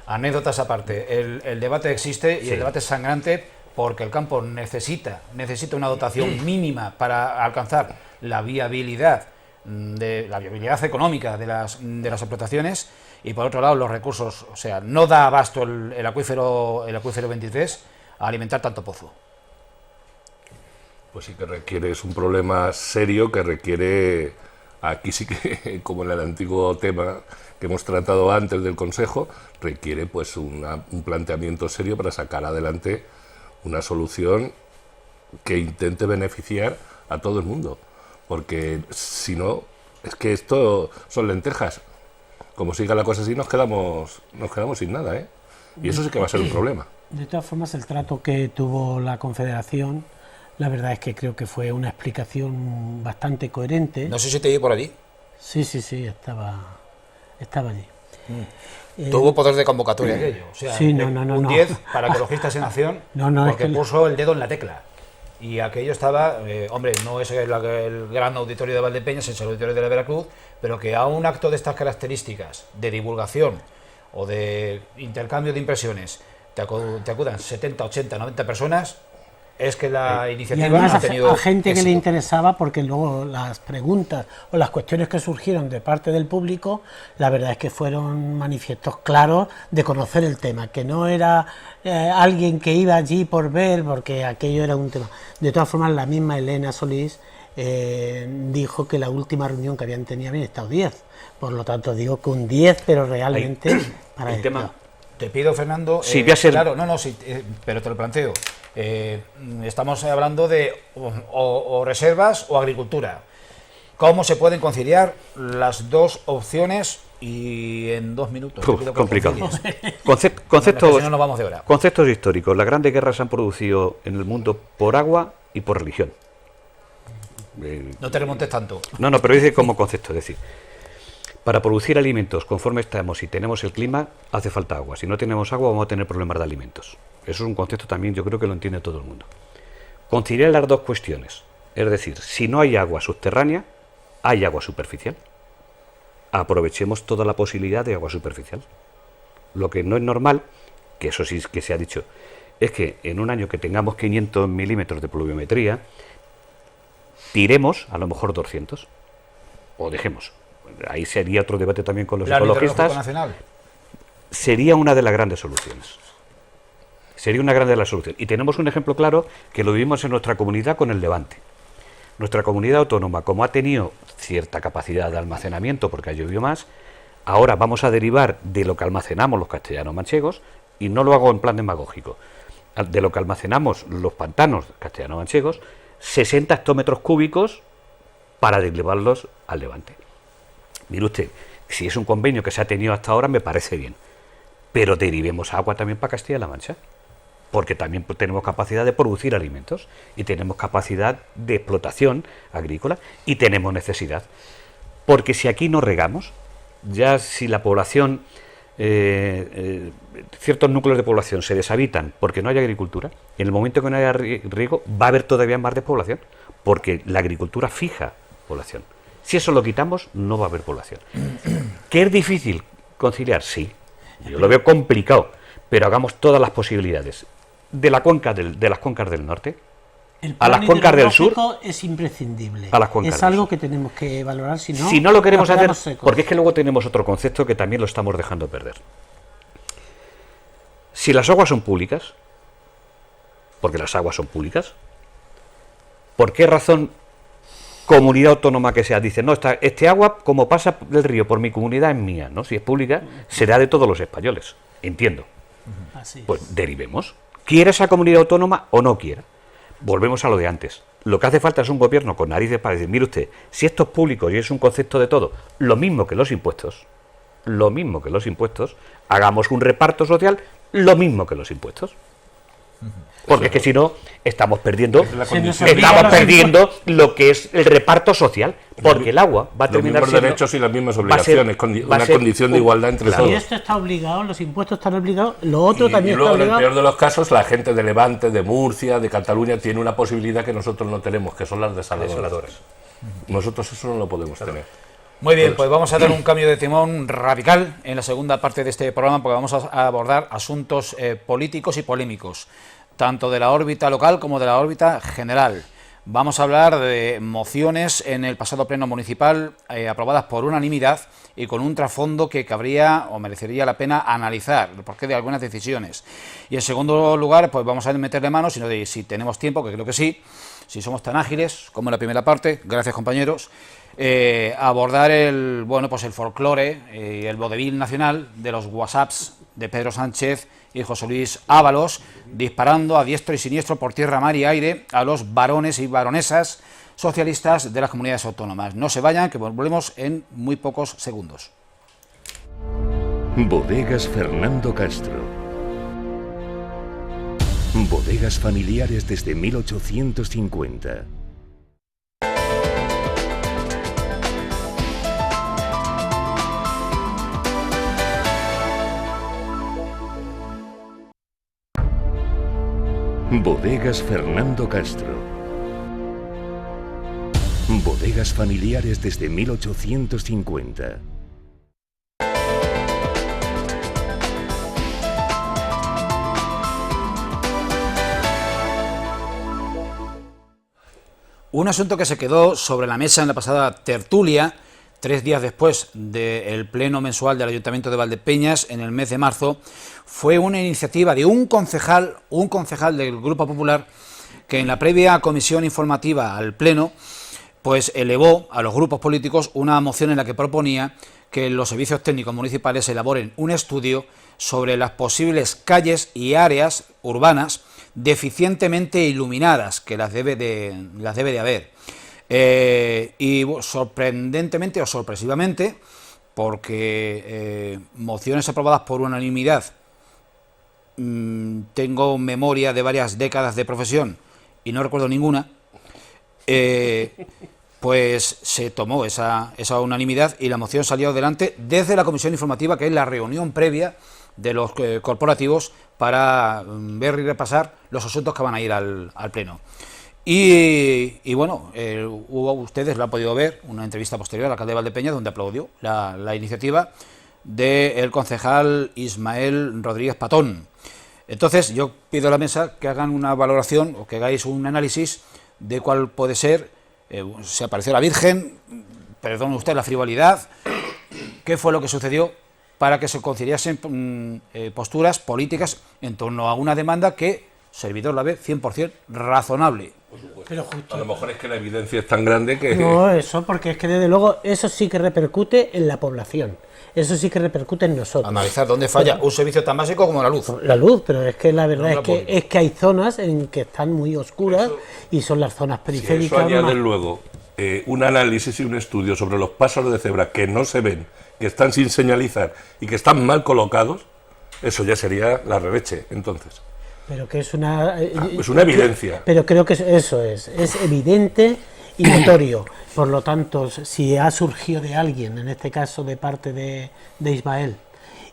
B: anécdotas aparte, el debate existe y el debate es sangrante, porque el campo necesita una dotación mínima para alcanzar la viabilidad de la viabilidad económica de las explotaciones, y por otro lado los recursos. O sea, no da abasto el acuífero 23 a alimentar tanto pozo.
E: Pues sí que requiere, es un problema serio que requiere, aquí sí que, como en el antiguo tema que hemos tratado antes del Consejo, requiere pues un planteamiento serio para sacar adelante una solución que intente beneficiar a todo el mundo, porque si no, es que esto son lentejas. Como siga la cosa así, nos quedamos sin nada, ¿eh? Y eso sí que va a ser un problema.
F: De todas formas, el trato que tuvo la Confederación, la verdad es que creo que fue una explicación bastante coherente.
B: No sé si te vi por allí.
F: Sí, estaba allí.
B: Tuvo poder de convocatoria aquello. O sea,
F: sí, un
B: 10 para Ecologistas en Acción, porque puso el dedo en la tecla. Y aquello estaba, hombre, no es el gran auditorio de Valdepeñas, es el auditorio de la Veracruz, pero que a un acto de estas características, de divulgación o de intercambio de impresiones, te acudan 70, 80, 90 personas, es que la iniciativa
F: y además
B: ha tenido
F: a gente
B: éxito.
F: Que le interesaba, porque luego las preguntas o las cuestiones que surgieron de parte del público, la verdad es que fueron manifiestos claros de conocer el tema, que no era alguien que iba allí por ver, porque aquello era un tema. De todas formas, la misma Elena Solís dijo que la última reunión que habían tenido habían estado 10, por lo tanto digo que un 10, pero realmente para el tema.
B: Te pido, Fernando,
D: sí, voy a ser...
B: claro, sí, pero te lo planteo. Estamos hablando de o reservas o agricultura. ¿Cómo se pueden conciliar las dos opciones? Y en 2 minutos.
D: Complicado.
B: Conceptos, no nos vamos de hora.
D: Conceptos históricos. Las grandes guerras se han producido en el mundo por agua y por religión.
B: No te remontes tanto.
D: No, pero dice como concepto, es decir, para producir alimentos conforme estamos y tenemos el clima, hace falta agua. Si no tenemos agua, vamos a tener problemas de alimentos. Eso es un concepto también, yo creo que lo entiende todo el mundo. Conciliar las dos cuestiones, es decir, si no hay agua subterránea, hay agua superficial. Aprovechemos toda la posibilidad de agua superficial. Lo que no es normal, que eso sí que se ha dicho, es que en un año que tengamos 500 milímetros de pluviometría, tiremos a lo mejor 200, o dejemos. Ahí sería otro debate también con los ecologistas. Sería una de las grandes soluciones. Sería una grande de las soluciones. Y tenemos un ejemplo claro que lo vivimos en nuestra comunidad con el Levante. Nuestra comunidad autónoma, como ha tenido cierta capacidad de almacenamiento porque ha llovido más, ahora vamos a derivar de lo que almacenamos los castellanos manchegos, y no lo hago en plan demagógico, de lo que almacenamos los pantanos castellanos manchegos, 60 hectómetros cúbicos para derivarlos al Levante. Mire usted, si es un convenio que se ha tenido hasta ahora, me parece bien, pero derivemos agua también para Castilla-La Mancha, porque también tenemos capacidad de producir alimentos y tenemos capacidad de explotación agrícola y tenemos necesidad. Porque si aquí no regamos, ya si la población, ciertos núcleos de población se deshabitan porque no hay agricultura, en el momento que no haya riego va a haber todavía más despoblación, porque la agricultura fija población. Si eso lo quitamos, no va a haber población. ¿Que es difícil conciliar? Sí, yo lo veo complicado, pero hagamos todas las posibilidades. De las cuencas del norte a las cuencas del sur
F: es imprescindible.
D: A las cuencas
F: es algo que tenemos que valorar, si
D: no lo queremos hacer secos. Porque es que luego tenemos otro concepto que también lo estamos dejando perder. Si las aguas son públicas, porque las aguas son públicas, ¿por qué razón comunidad autónoma que sea dice, no, este agua como pasa del río por mi comunidad es mía, ¿no? Si es pública, será de todos los españoles, entiendo. Pues derivemos. ¿Quiere esa comunidad autónoma o no quiera? Volvemos a lo de antes. Lo que hace falta es un gobierno con narices para decir, mire usted, si esto es público y es un concepto de todo, lo mismo que los impuestos, hagamos un reparto social, lo mismo que los impuestos. Porque es que si no, estamos perdiendo lo que es el reparto social, porque el agua va a terminar
E: los mismos derechos y las mismas obligaciones, una condición de igualdad entre todos.
F: Y esto está obligado, los impuestos están obligados, lo otro también está obligado.
E: En el peor de los casos, la gente de Levante, de Murcia, de Cataluña tiene una posibilidad que nosotros no tenemos, que son las desaladoras. Nosotros eso no lo podemos tener.
B: Muy bien, pues vamos a dar un cambio de timón radical en la segunda parte de este programa, porque vamos a abordar asuntos políticos y polémicos, tanto de la órbita local como de la órbita general. vamos a hablar de mociones en el pasado pleno municipal aprobadas por unanimidad y con un trasfondo que cabría o merecería la pena analizar el porqué de algunas decisiones. Y en segundo lugar, pues vamos a meterle mano, si tenemos tiempo, que creo que sí, si somos tan ágiles como en la primera parte, gracias compañeros, abordar el folclore y el vodevil nacional de los WhatsApps de Pedro Sánchez y José Luis Ábalos, disparando a diestro y siniestro por tierra, mar y aire a los varones y baronesas socialistas de las comunidades autónomas. No se vayan, que volvemos en muy pocos segundos.
A: Bodegas Fernando Castro. Bodegas familiares desde 1850. Bodegas Fernando Castro. Bodegas familiares desde 1850.
B: Un asunto que se quedó sobre la mesa en la pasada tertulia, 3 días después del pleno mensual del Ayuntamiento de Valdepeñas, en el mes de marzo, fue una iniciativa de un concejal del Grupo Popular, que en la previa comisión informativa al pleno, pues elevó a los grupos políticos una moción en la que proponía que los servicios técnicos municipales elaboren un estudio sobre las posibles calles y áreas urbanas deficientemente iluminadas, que las debe de haber. Y sorprendentemente o sorpresivamente, porque mociones aprobadas por unanimidad, tengo memoria de varias décadas de profesión y no recuerdo ninguna, pues se tomó esa unanimidad y la moción salió adelante desde la comisión informativa, que es la reunión previa de los corporativos para ver y repasar los asuntos que van a ir al pleno. Y bueno, ustedes lo han podido ver, una entrevista posterior al alcalde de Valdepeñas, donde aplaudió la iniciativa del concejal Ismael Rodríguez Patón. Entonces yo pido a la mesa que hagan una valoración o que hagáis un análisis de cuál puede ser, se apareció la Virgen, perdone usted la frivolidad, qué fue lo que sucedió para que se conciliasen posturas políticas en torno a una demanda que servidor la ve 100% razonable.
F: Pero justo,
E: a lo mejor es que la evidencia es tan grande que...
F: No, eso, porque es que desde luego eso sí que repercute en la población. Eso sí que repercute en nosotros.
B: Analizar dónde falla un servicio tan básico como la luz.
F: La luz, pero es que la verdad es que hay zonas en que están muy oscuras y son las zonas periféricas.
E: Si eso añade luego un análisis y un estudio sobre los pasos de cebra que no se ven, que están sin señalizar y que están mal colocados, eso ya sería la releche, entonces.
F: Pero que es una
E: evidencia.
F: Pero creo que eso es evidente y notorio. Por lo tanto, si ha surgido de alguien, en este caso de parte de Ismael,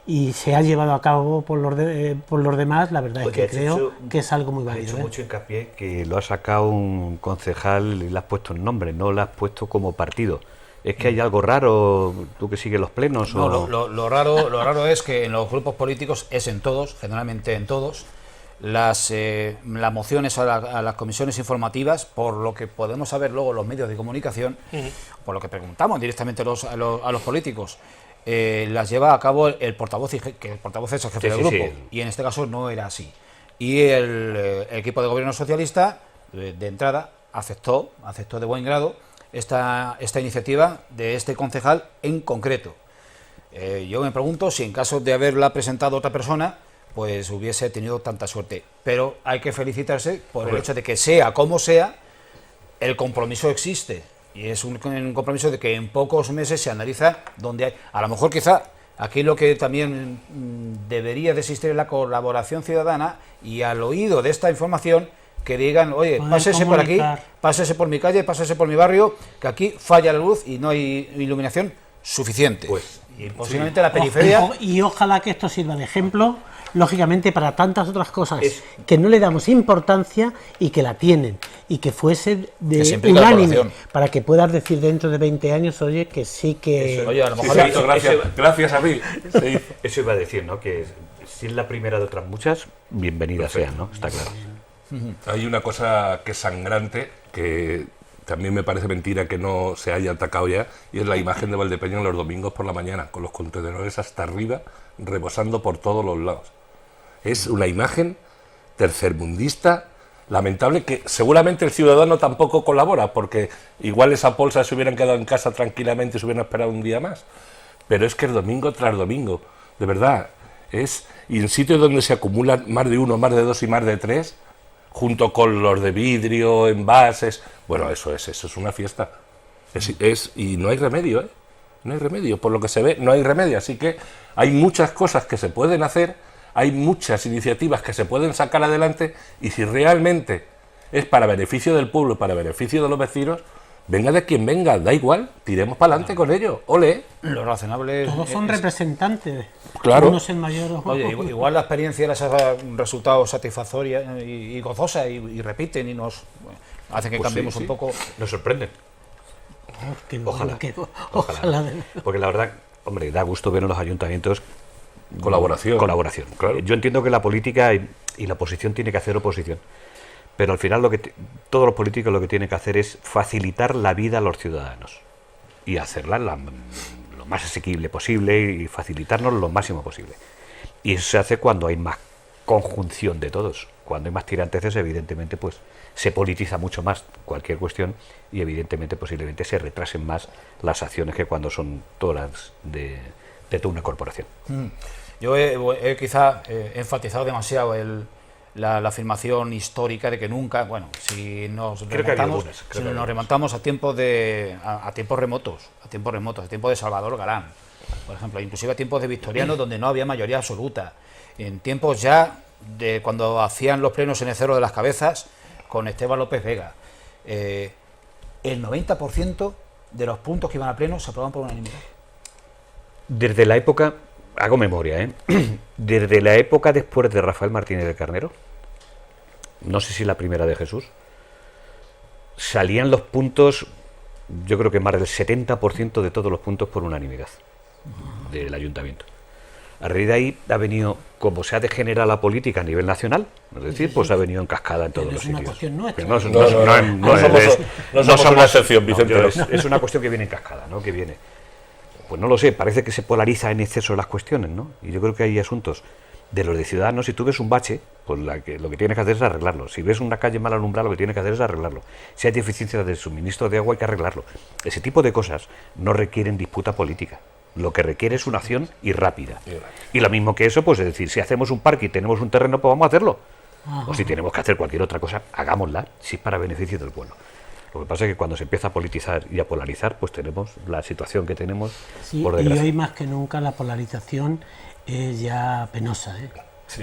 F: y se ha llevado a cabo por los demás, la verdad es que creo que es algo muy válido.
D: He hecho mucho hincapié que lo ha sacado un concejal y le has puesto un nombre, no lo has puesto como partido. ¿Es que hay algo raro, tú que sigues los plenos?
B: No, lo raro es que en los grupos políticos es en todos, generalmente en todos, las mociones a las comisiones informativas, por lo que podemos saber luego los medios de comunicación, por lo que preguntamos directamente a los políticos, las lleva a cabo el portavoz, que el portavoz es el jefe del grupo, y en este caso no era así. Y el equipo de gobierno socialista, de entrada, aceptó de buen grado esta iniciativa de este concejal en concreto. Yo me pregunto si en caso de haberla presentado otra persona, pues hubiese tenido tanta suerte. Pero hay que felicitarse por el hecho de que sea como sea, el compromiso existe. Y es un compromiso de que en pocos meses se analiza dónde hay. A lo mejor quizá aquí lo que también debería de existir es la colaboración ciudadana y al oído de esta información que digan, oye, pásese por aquí, pásese por mi calle, pásese por mi barrio, que aquí falla la luz y no hay iluminación suficiente. Y posiblemente la periferia...
F: Y ojalá que esto sirva de ejemplo, lógicamente, para tantas otras cosas que no le damos importancia y que la tienen, y que fuese de unánime, para que puedas decir dentro de 20 años, oye, que sí que...
E: Oye, a lo mejor gracias a mí.
D: Eso iba a decir, ¿no? Que si es la primera de otras muchas, bienvenida sea, ¿no? Está claro.
E: Hay una cosa que es sangrante, que también me parece mentira que no se haya atacado ya, y es la imagen de Valdepeñas los domingos por la mañana, con los contenedores hasta arriba, rebosando por todos los lados. Es una imagen tercermundista, lamentable, que seguramente el ciudadano tampoco colabora, porque igual esa bolsa se hubieran quedado en casa tranquilamente y se hubieran esperado un día más. Pero es que es domingo tras domingo, de verdad, y en sitios donde se acumulan más de uno, más de dos y más de tres, junto con los de vidrio, envases, bueno, eso es una fiesta. Y no hay remedio, no hay remedio, por lo que se ve, no hay remedio, así que hay muchas cosas que se pueden hacer, hay muchas iniciativas que se pueden sacar adelante, y si realmente es para beneficio del pueblo, para beneficio de los vecinos, venga de quien venga, da igual, tiremos para adelante con ello, ole.
B: Lo razonable
F: todos son representantes.
E: Claro.
F: Uno es el mayor.
B: Oye, igual la experiencia les ha dado un resultado satisfactoria y gozosa, y repiten y nos hacen que
D: pues
B: cambiemos un poco.
D: Nos sorprenden.
F: Ojalá.
D: Ojalá. Porque la verdad, hombre, da gusto ver en los ayuntamientos
E: colaboración.
D: Claro. Yo entiendo que la política y la oposición tiene que hacer oposición, pero al final todos los políticos lo que tienen que hacer es facilitar la vida a los ciudadanos y hacerla lo más asequible posible y facilitarnos lo máximo posible. Y eso se hace cuando hay más conjunción de todos. Cuando hay más tiranteces, evidentemente, pues se politiza mucho más cualquier cuestión, y evidentemente posiblemente se retrasen más las acciones que cuando son todas de toda una corporación.
B: Yo he quizá enfatizado demasiado la afirmación histórica de que nunca, bueno, si nos remontamos a tiempos remotos, a tiempos de Salvador Galán, por ejemplo, inclusive a tiempos de Victoriano, donde no había mayoría absoluta, en tiempos ya de cuando hacían los plenos en el Cerro de las Cabezas con Esteban López Vega, el 90% de los puntos que iban a pleno se aprobaban por unanimidad.
D: Desde la época, hago memoria, desde la época después de Rafael Martínez de Carnero, no sé si la primera de Jesús, salían los puntos, yo creo que más del 70% de todos los puntos por unanimidad del ayuntamiento. A raíz de ahí ha venido, como se ha degenerado la política a nivel nacional, es decir, pues ha venido en cascada en todos los sitios.
F: Es una cuestión
D: nuestra.
E: No somos una excepción, Vicente.
D: Es una cuestión que viene en cascada, ¿no? Que viene. Pues no lo sé, parece que se polariza en exceso las cuestiones, ¿no? Y yo creo que hay asuntos de los de ciudadanos. Si tú ves un bache, pues lo que tienes que hacer es arreglarlo. Si ves una calle mal alumbrada, lo que tienes que hacer es arreglarlo. Si hay deficiencia de suministro de agua, hay que arreglarlo. Ese tipo de cosas no requieren disputa política. Lo que requiere es una acción y rápida. Y lo mismo que eso, pues es decir, si hacemos un parque y tenemos un terreno, pues vamos a hacerlo. O si tenemos que hacer cualquier otra cosa, hagámosla, si es para beneficio del pueblo. Lo que pasa es que cuando se empieza a politizar y a polarizar, pues tenemos la situación que tenemos, por desgracia.
F: Y hoy más que nunca la polarización es ya penosa,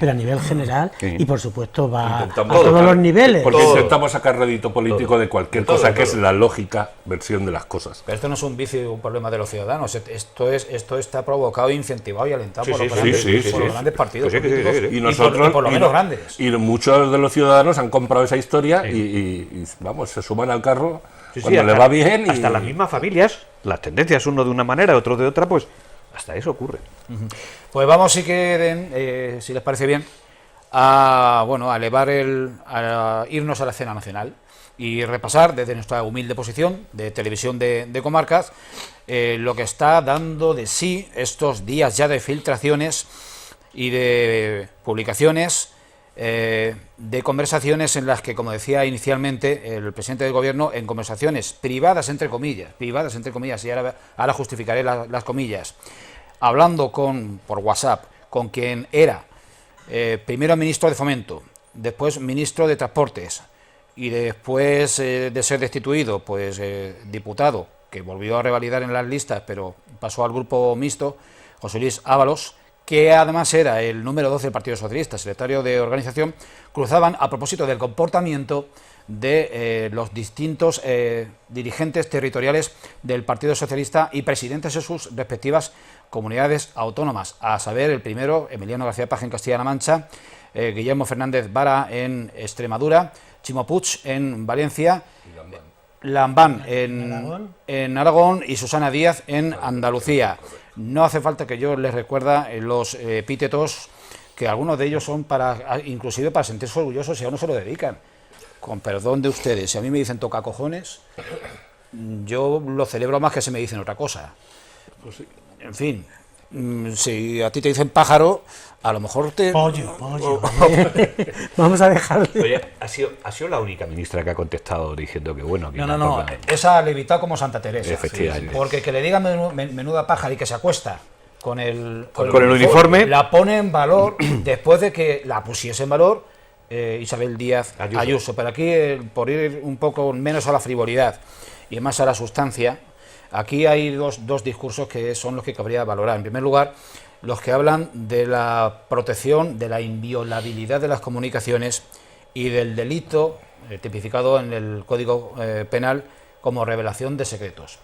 F: pero a nivel general, y por supuesto va a todos los niveles.
E: Porque intentamos sacar rédito político de cualquier cosa, que es la lógica versión de las cosas.
B: Pero esto no es un vicio, un problema de los ciudadanos, esto está provocado, incentivado y alentado por los grandes partidos políticos,
E: y nosotros,
B: por lo menos grandes.
E: Y muchos de los ciudadanos han comprado esa historia y vamos, se suman al carro cuando le va bien.
D: Hasta las mismas familias, las tendencias uno de una manera, otro de otra, pues hasta eso ocurre.
B: Pues vamos, si quieren, si les parece bien, a irnos a la escena nacional y repasar desde nuestra humilde posición de televisión de comarcas lo que está dando de sí estos días ya de filtraciones y de publicaciones, de conversaciones en las que, como decía inicialmente el presidente del gobierno, en conversaciones privadas entre comillas, y ahora justificaré las comillas, hablando por WhatsApp con quien era primero ministro de Fomento, después ministro de Transportes y después de ser destituido, pues diputado, que volvió a revalidar en las listas, pero pasó al grupo mixto, José Luis Ábalos, que además era el número 12 del Partido Socialista, secretario de organización, cruzaban a propósito del comportamiento de los distintos dirigentes territoriales del Partido Socialista y presidentes de sus respectivas comunidades autónomas, a saber, el primero, Emiliano García Paje en Castilla-La Mancha, Guillermo Fernández Vara en Extremadura, Chimo Puig en Valencia, Lambán en Aragón y Susana Díaz en Andalucía. No hace falta que yo les recuerde los epítetos, que algunos de ellos son inclusive para sentirse orgullosos si aún no se lo dedican. con perdón de ustedes, si a mí me dicen toca cojones, yo lo celebro más que si me dicen otra cosa.
E: Pues sí.
B: En fin, si a ti te dicen pájaro, a lo mejor te...
F: Pollo. Vamos a dejarle.
D: Oye, ha sido la única ministra que ha contestado diciendo que bueno... Que
B: No, esa le evitó como Santa Teresa.
D: Efectivamente.
B: Porque que le digan menuda pájara y que se acuesta con el
D: uniforme,
B: la pone en valor después de que la pusiese en valor Isabel Díaz Ayuso. Pero aquí, por ir un poco menos a la frivolidad y más a la sustancia, aquí hay dos discursos que son los que cabría valorar. En primer lugar, los que hablan de la protección, de la inviolabilidad de las comunicaciones y del delito tipificado en el Código Penal como revelación de secretos.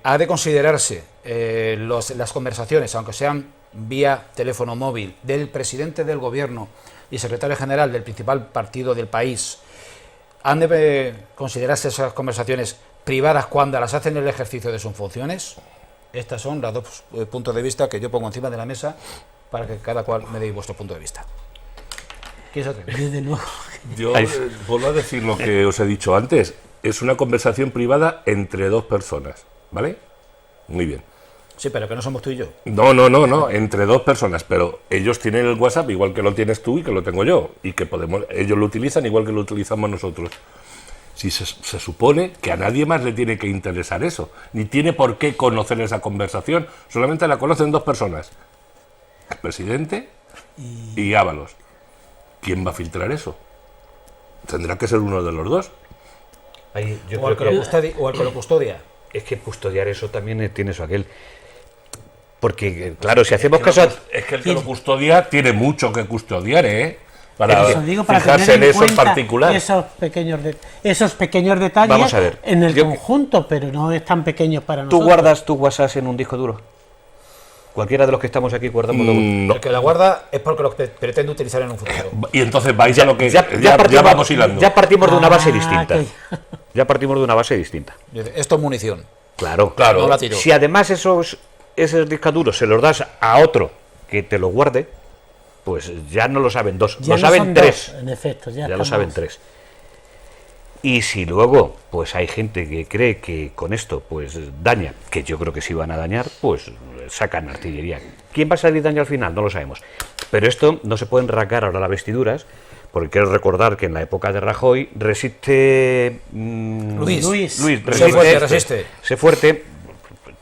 B: Ha de considerarse las conversaciones, aunque sean vía teléfono móvil, del presidente del Gobierno y secretario general del principal partido del país, han de considerarse esas conversaciones privadas cuando las hacen en el ejercicio de sus funciones. Estas son los dos puntos de vista que yo pongo encima de la mesa para que cada cual me deis vuestro punto de vista. ¿Quién se atreve?
F: Desde luego.
E: Yo vuelvo a decir lo que os he dicho antes. Es una conversación privada entre dos personas, ¿vale? Muy bien.
B: Sí, pero que no somos tú y yo.
E: No, entre dos personas, pero ellos tienen el WhatsApp igual que lo tienes tú y que lo tengo yo, y que ellos lo utilizan igual que lo utilizamos nosotros. Si se supone que a nadie más le tiene que interesar eso, ni tiene por qué conocer esa conversación, solamente la conocen dos personas, el presidente y Ábalos. ¿Quién va a filtrar eso? Tendrá que ser uno de los dos.
B: O el que lo custodia.
D: Es que custodiar eso también tiene eso aquel. Porque, claro, si hacemos caso...
E: Es que el que lo custodia tiene mucho que custodiar, para
F: fijarse
E: tener en eso en particular.
F: Esos pequeños detalles.
D: Vamos a ver,
F: en el conjunto, pero no es tan pequeños para nosotros.
D: ¿Tú guardas tu WhatsApp en un disco duro? Cualquiera de los que estamos aquí guardamos
B: no. El que la guarda es porque lo pretende utilizar en un futuro.
E: Y entonces vais a lo que
D: ya vamos hilando. Ya partimos de una base distinta.
F: Okay.
D: Ya partimos de una base distinta.
B: Esto es munición.
D: Claro.
B: No la tiro.
D: Si además esos discos duros se los das a otro que te los guarde, pues ya no lo saben dos,
F: ya
D: lo saben tres.
F: Dos, en efecto, ya
D: lo saben tres. Y si luego pues hay gente que cree que con esto pues daña, que yo creo que sí van a dañar, pues sacan artillería. ¿Quién va a salir daño al final? No lo sabemos. Pero esto no se pueden rasgar ahora las vestiduras, porque quiero recordar que en la época de Rajoy resiste...
B: Luis
D: resiste. Sé fuerte.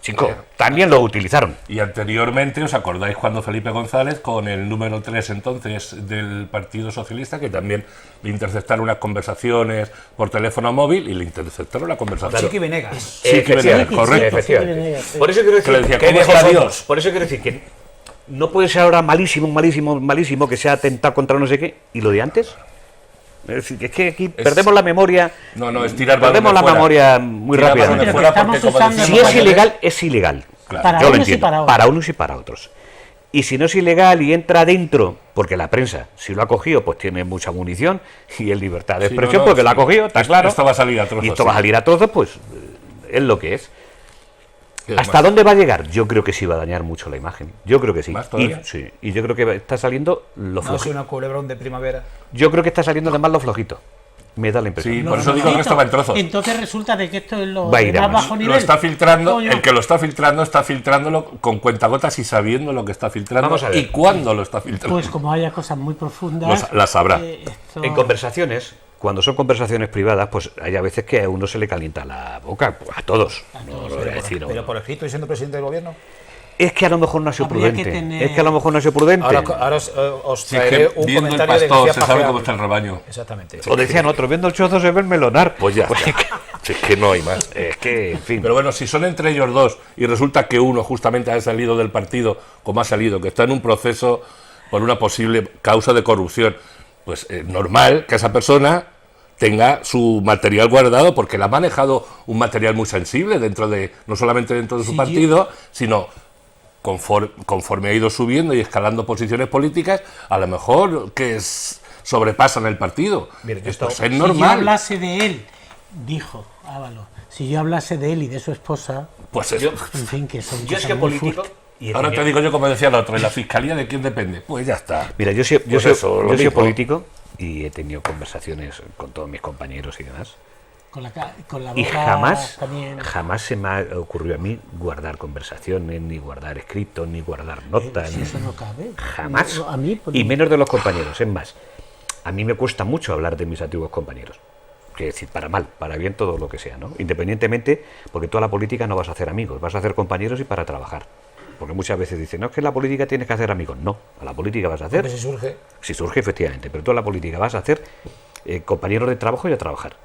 D: Chico, también lo utilizaron.
E: Y anteriormente, ¿os acordáis cuando Felipe González, con el número 3 entonces del Partido Socialista, que también le interceptaron unas conversaciones por teléfono móvil y le interceptaron la conversación?
B: Chiqui Venegas.
E: Chiqui Venegas, correcto.
D: Efectivamente. Por eso quiero decir que no puede ser ahora malísimo que sea atentado contra no sé qué. ¿Y lo de antes? Es decir, es que aquí perdemos la memoria.
E: Es tirar
D: perdemos la memoria muy rápidamente. Si es ilegal, es ilegal.
F: Claro.
D: Yo lo entiendo. Para unos y para otros. Y si no es ilegal y entra dentro, porque la prensa, si lo ha cogido, pues tiene mucha munición y es libertad de expresión, porque lo ha cogido, está claro.
E: Esto va a salir a trozos.
D: Y esto va a salir a trozos, pues es lo que es. ¿Hasta dónde va a llegar? Yo creo que sí va a dañar mucho la imagen. Yo creo que sí. Y yo creo que está saliendo lo flojito.
B: ¿No es una culebrón de primavera?
D: Yo creo que está saliendo además lo flojito. Me da la impresión.
E: Sí, por eso digo que esto va en trozos.
F: Entonces resulta de que esto es lo
D: más
F: bajo nivel.
E: Lo está filtrando, el que lo está filtrándolo con cuentagotas y sabiendo lo que está filtrando.
D: Vamos a ver.
E: Y cuándo lo está filtrando.
F: Pues como haya cosas muy profundas...
E: las sabrá.
D: En conversaciones... Cuando son conversaciones privadas, pues hay a veces que a uno se le calienta la boca, a todos.
B: Pero por escrito y siendo presidente del gobierno.
D: Es que a lo mejor no ha sido prudente. Ahora
B: os traeré un comentario de García
E: se sabe cómo está el rebaño.
B: Exactamente.
D: O decían otros, viendo el chozo se ve el melonar.
E: Pues ya. Es que no hay más.
D: Es que, en fin.
E: Pero bueno, si son entre ellos dos y resulta que uno justamente ha salido del partido, como ha salido, que está en un proceso por una posible causa de corrupción, pues normal que esa persona tenga su material guardado, porque le ha manejado un material muy sensible no solamente dentro de su partido, sino conforme ha ido subiendo y escalando posiciones políticas, a lo mejor que sobrepasan el partido.
D: Mire,
E: esto es normal.
F: Si yo hablase de él, dijo Ábalos, si yo hablase de él y de su esposa,
E: pues
F: en fin, que son
D: yo es que político.
E: Ahora te digo yo, como decía el otro, ¿y la fiscalía de quién depende? Pues ya está.
D: Mira, yo soy político y he tenido conversaciones con todos mis compañeros y demás.
F: Con la boca
D: y
F: también.
D: jamás se me ha ocurrido a mí guardar conversaciones, ni guardar escritos, ni guardar notas.
F: Si eso no cabe.
D: Jamás.
F: A mí,
D: y menos de los compañeros. Es más, a mí me cuesta mucho hablar de mis antiguos compañeros. Quiero decir, para mal, para bien, todo lo que sea, ¿no? Independientemente, porque toda la política no vas a hacer amigos, vas a hacer compañeros y para trabajar. Porque muchas veces dicen, no, es que en la política tienes que hacer amigos. No, a la política vas a hacer...
B: Si surge.
D: Si surge, efectivamente, pero tú en la política vas a hacer compañeros de trabajo y a trabajar.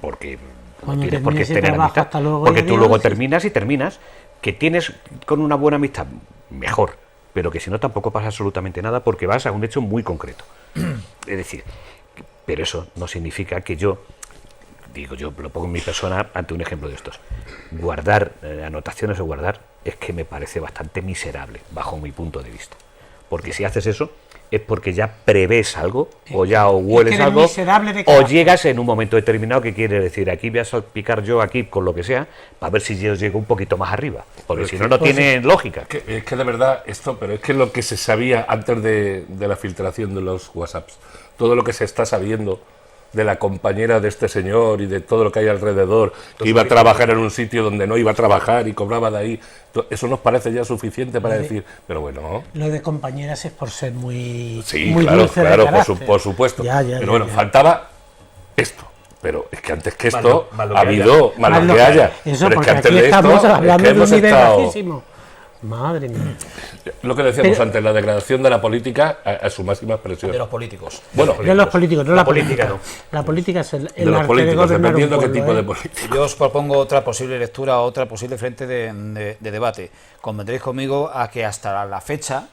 D: Porque no tienes por qué tener amistad. Porque tú luego terminas, que tienes con una buena amistad, mejor. Pero que si no, tampoco pasa absolutamente nada porque vas a un hecho muy concreto. Es decir, pero eso no significa que yo lo pongo en mi persona ante un ejemplo de estos. Guardar anotaciones o guardar es que me parece bastante miserable, bajo mi punto de vista. Porque si haces eso, es porque ya prevés algo, o ya hueles algo, o llegas en un momento determinado que quiere decir, aquí voy a salpicar yo aquí con lo que sea, para ver si yo llego un poquito más arriba. Porque si no, no tiene lógica.
E: Es que de verdad esto, pero es que lo que se sabía antes de la filtración de los WhatsApps, todo lo que se está sabiendo de la compañera de este señor y de todo lo que hay alrededor, que iba a trabajar en un sitio donde no iba a trabajar y cobraba de ahí, eso nos parece ya suficiente para decir, pero bueno...
F: Lo de compañeras es por ser muy...
E: Sí,
F: muy
E: claro,
F: dulce
E: claro,
F: de carácter.
E: por supuesto. Pero bueno, faltaba esto. Pero es que antes que esto
D: malo
E: ha habido malo que haya.
F: Eso,
E: pero
F: porque
E: es que
F: aquí
E: antes
F: estamos
E: de esto,
F: hablando
E: es que
F: de un nivel
E: estado...
F: bajísimo. Madre mía.
E: Lo que decíamos antes, la degradación de la política a su máxima expresión.
B: De los políticos.
E: Bueno,
F: de los políticos, no la política.
D: No.
F: La política es el
E: de los
F: arte
E: políticos,
F: de gobernar
E: dependiendo
F: un
E: qué
F: pueblo,
E: tipo de políticos.
B: Yo os propongo otra posible lectura, otra posible frente de debate. Convendréis conmigo a que hasta la fecha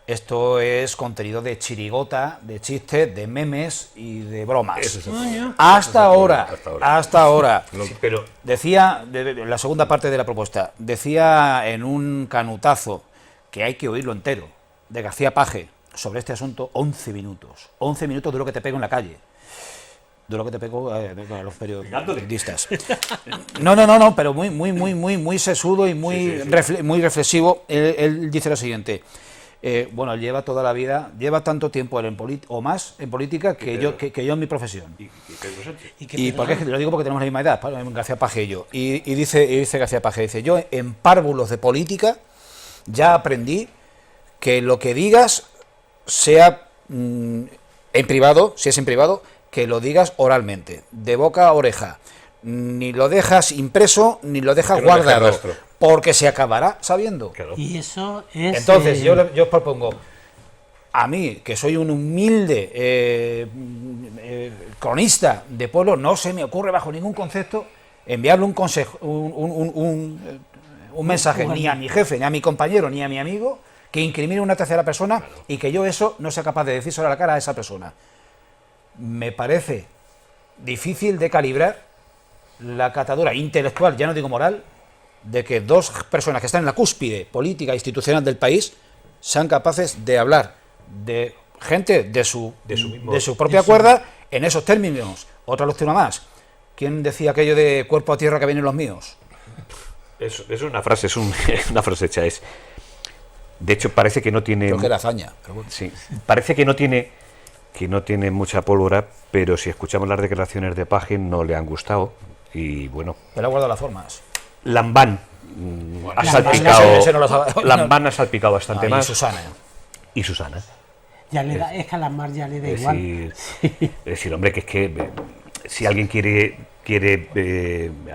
B: esto es contenido de chirigota, de chistes, de memes y de bromas. Hasta ahora.
D: Sí, pero
B: Decía, la segunda parte de la propuesta, decía en un canutazo que hay que oírlo entero, de García Paje, sobre este asunto, 11 minutos. 11 minutos de lo que te pego en la calle. De lo que te pego a los periodistas. No, pero muy sesudo y muy reflexivo. Él dice lo siguiente. Bueno, él lleva toda la vida, lleva tanto tiempo o más en política que yo en mi profesión. Y porque lo digo porque tenemos la misma edad, García Paje y yo. Y dice García Paje, dice, yo en párvulos de política ya aprendí que lo que digas sea en privado, si es en privado, que lo digas oralmente, de boca a oreja. Ni lo dejas impreso, ni lo dejas guardado, porque se acabará sabiendo.
F: Claro. Y eso es...
B: Entonces, yo os propongo, a mí, que soy un humilde cronista de pueblo, no se me ocurre bajo ningún concepto enviarle un consejo, un mensaje ni a mi jefe, ni a mi compañero, ni a mi amigo, que incrimine una tercera persona y que yo eso no sea capaz de decir sobre la cara a esa persona. Me parece difícil de calibrar la catadura intelectual, ya no digo moral, de que dos personas que están en la cúspide política e institucional del país sean capaces de hablar de gente de su propia cuerda en esos términos. Otra lectura más. ¿Quién decía aquello de cuerpo a tierra que vienen los míos?
D: Eso es una frase, es una frase hecha. De hecho, parece que no tiene...
B: Creo que era hazaña. Pero bueno.
D: Sí, parece que no tiene mucha pólvora, pero si escuchamos las declaraciones de Paje no le han gustado y bueno...
B: Pero ha guardado las formas.
D: Lambán ha salpicado bastante más. Y Susana.
F: Ya le da, es que a Lamar ya le da igual.
D: Es decir, hombre, que es que si alguien quiere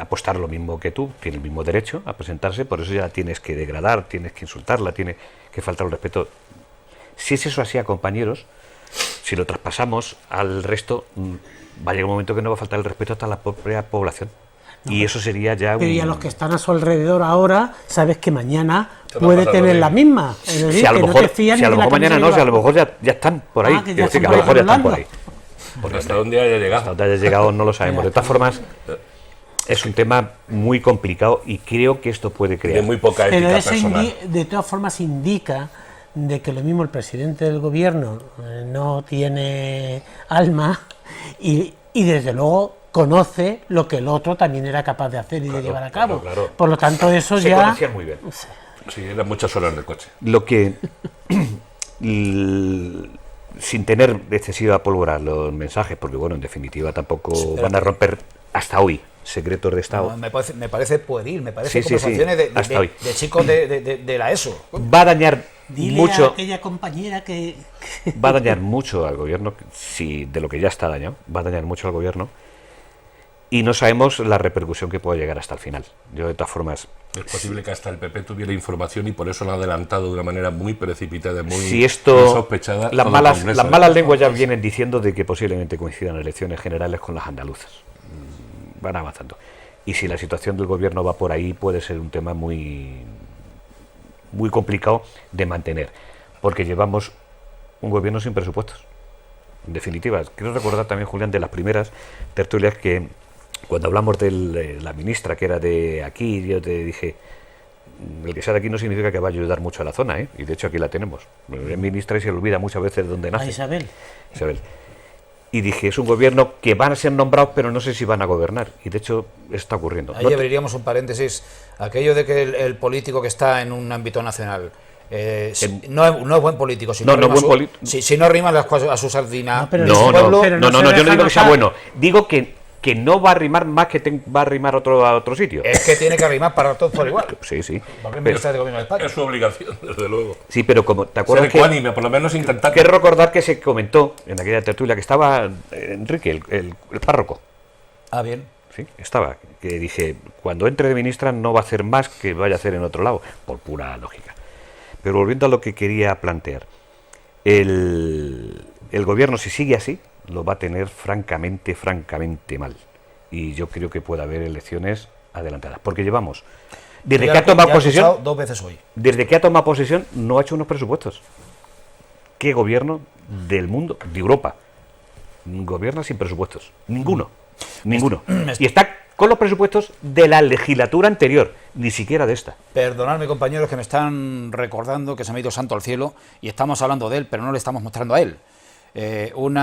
D: apostar lo mismo que tú, tiene el mismo derecho a presentarse, por eso ya tienes que degradar, tienes que insultarla, tiene que faltar el respeto. Si es eso así a compañeros, si lo traspasamos al resto, va a llegar un momento que no va a faltar el respeto hasta la propia población. No, y eso sería ya...
F: Pero y a los que están a su alrededor ahora, sabes que mañana puede tener la misma. Es decir,
D: si a lo mejor, si a lo mejor mañana no, si a lo mejor ya están por ahí.
F: Que a lo mejor ya están por ahí.
E: Porque hasta dónde haya llegado.
D: Hasta dónde haya llegado no lo sabemos. De todas formas, es un tema muy complicado y creo que esto puede crear...
E: De muy poca ética personal.
F: De todas formas indica de que lo mismo el presidente del gobierno no tiene alma y desde luego conoce lo que el otro también era capaz de hacer y de llevar a cabo.
D: Claro.
F: Por lo tanto, eso
D: se
F: ya...
D: conocían muy bien.
E: Sí, eran muchas horas de coche.
D: Lo que... sin tener excesiva pólvora los mensajes, porque bueno, en definitiva tampoco van a romper hasta hoy secretos de Estado.
B: No, me parece pueril, me parece conversaciones de chicos de la ESO.
D: Va a dañar mucho
F: a aquella compañera que...
D: Va a dañar mucho al gobierno, si de lo que ya está dañado, va a dañar mucho al gobierno, y no sabemos la repercusión que puede llegar hasta el final. Yo, de todas formas...
E: Es posible que hasta el PP tuviera información y por eso lo ha adelantado de una manera muy precipitada, muy sospechada.
D: Las malas lenguas ya vienen diciendo de que posiblemente coincidan elecciones generales con las andaluzas. Van avanzando. Y si la situación del gobierno va por ahí, puede ser un tema muy complicado de mantener, porque llevamos un gobierno sin presupuestos. En definitiva, quiero recordar también, Julián, de las primeras tertulias que cuando hablamos de la ministra que era de aquí, yo te dije, el que sea de aquí no significa que va a ayudar mucho a la zona, ¿eh? Y de hecho aquí la tenemos. Es ministra y se olvida muchas veces de dónde nace.
F: Isabel.
D: Y dije, es un gobierno que van a ser nombrados, pero no sé si van a gobernar. Y de hecho está ocurriendo.
B: Ahí abriríamos un paréntesis. Aquello de que el político que está en un ámbito nacional no es buen político. Si no rima las cosas a su sardina.
D: No, yo no digo que sea bueno. Digo que no va a rimar más que va a rimar a otro sitio.
B: Es que tiene que rimar para todos por igual.
D: Sí.
E: Es su obligación, desde luego.
D: Sí, pero como te acuerdas
E: ser ecuánime, por lo menos intentar.
D: Quiero recordar que se comentó en aquella tertulia que estaba Enrique, el párroco.
B: Ah, bien.
D: Sí, estaba. Que dije, cuando entre de ministra no va a hacer más que vaya a hacer en otro lado, por pura lógica. Pero volviendo a lo que quería plantear, el gobierno, si sigue así, lo va a tener francamente mal. Y yo creo que puede haber elecciones adelantadas. Porque llevamos... Desde que ha tomado posesión...
B: 2 veces hoy.
D: Desde que ha tomado posesión no ha hecho unos presupuestos. ¿Qué gobierno del mundo, de Europa, gobierna sin presupuestos? Ninguno. Y está con los presupuestos de la legislatura anterior, ni siquiera de esta.
B: Perdonadme, compañeros, que me están recordando que se me ha ido santo al cielo y estamos hablando de él, pero no le estamos mostrando a él. Un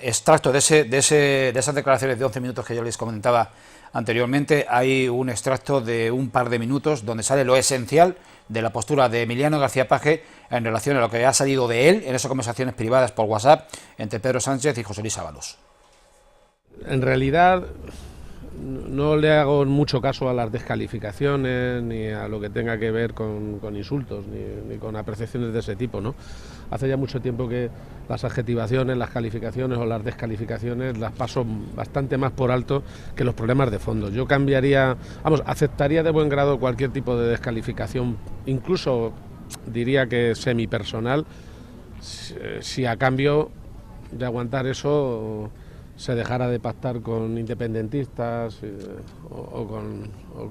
B: extracto de esas declaraciones de 11 minutos que yo les comentaba anteriormente. Hay un extracto de un par de minutos donde sale lo esencial de la postura de Emiliano García Paje en relación a lo que ha salido de él en esas conversaciones privadas por WhatsApp entre Pedro Sánchez y José Luis Ábalos.
L: En realidad no le hago mucho caso a las descalificaciones ni a lo que tenga que ver con insultos ni con apreciaciones de ese tipo, ¿no? Hace ya mucho tiempo que las adjetivaciones, las calificaciones o las descalificaciones las paso bastante más por alto que los problemas de fondo. Yo aceptaría de buen grado cualquier tipo de descalificación, incluso diría que semipersonal, si a cambio de aguantar eso se dejara de pactar con independentistas o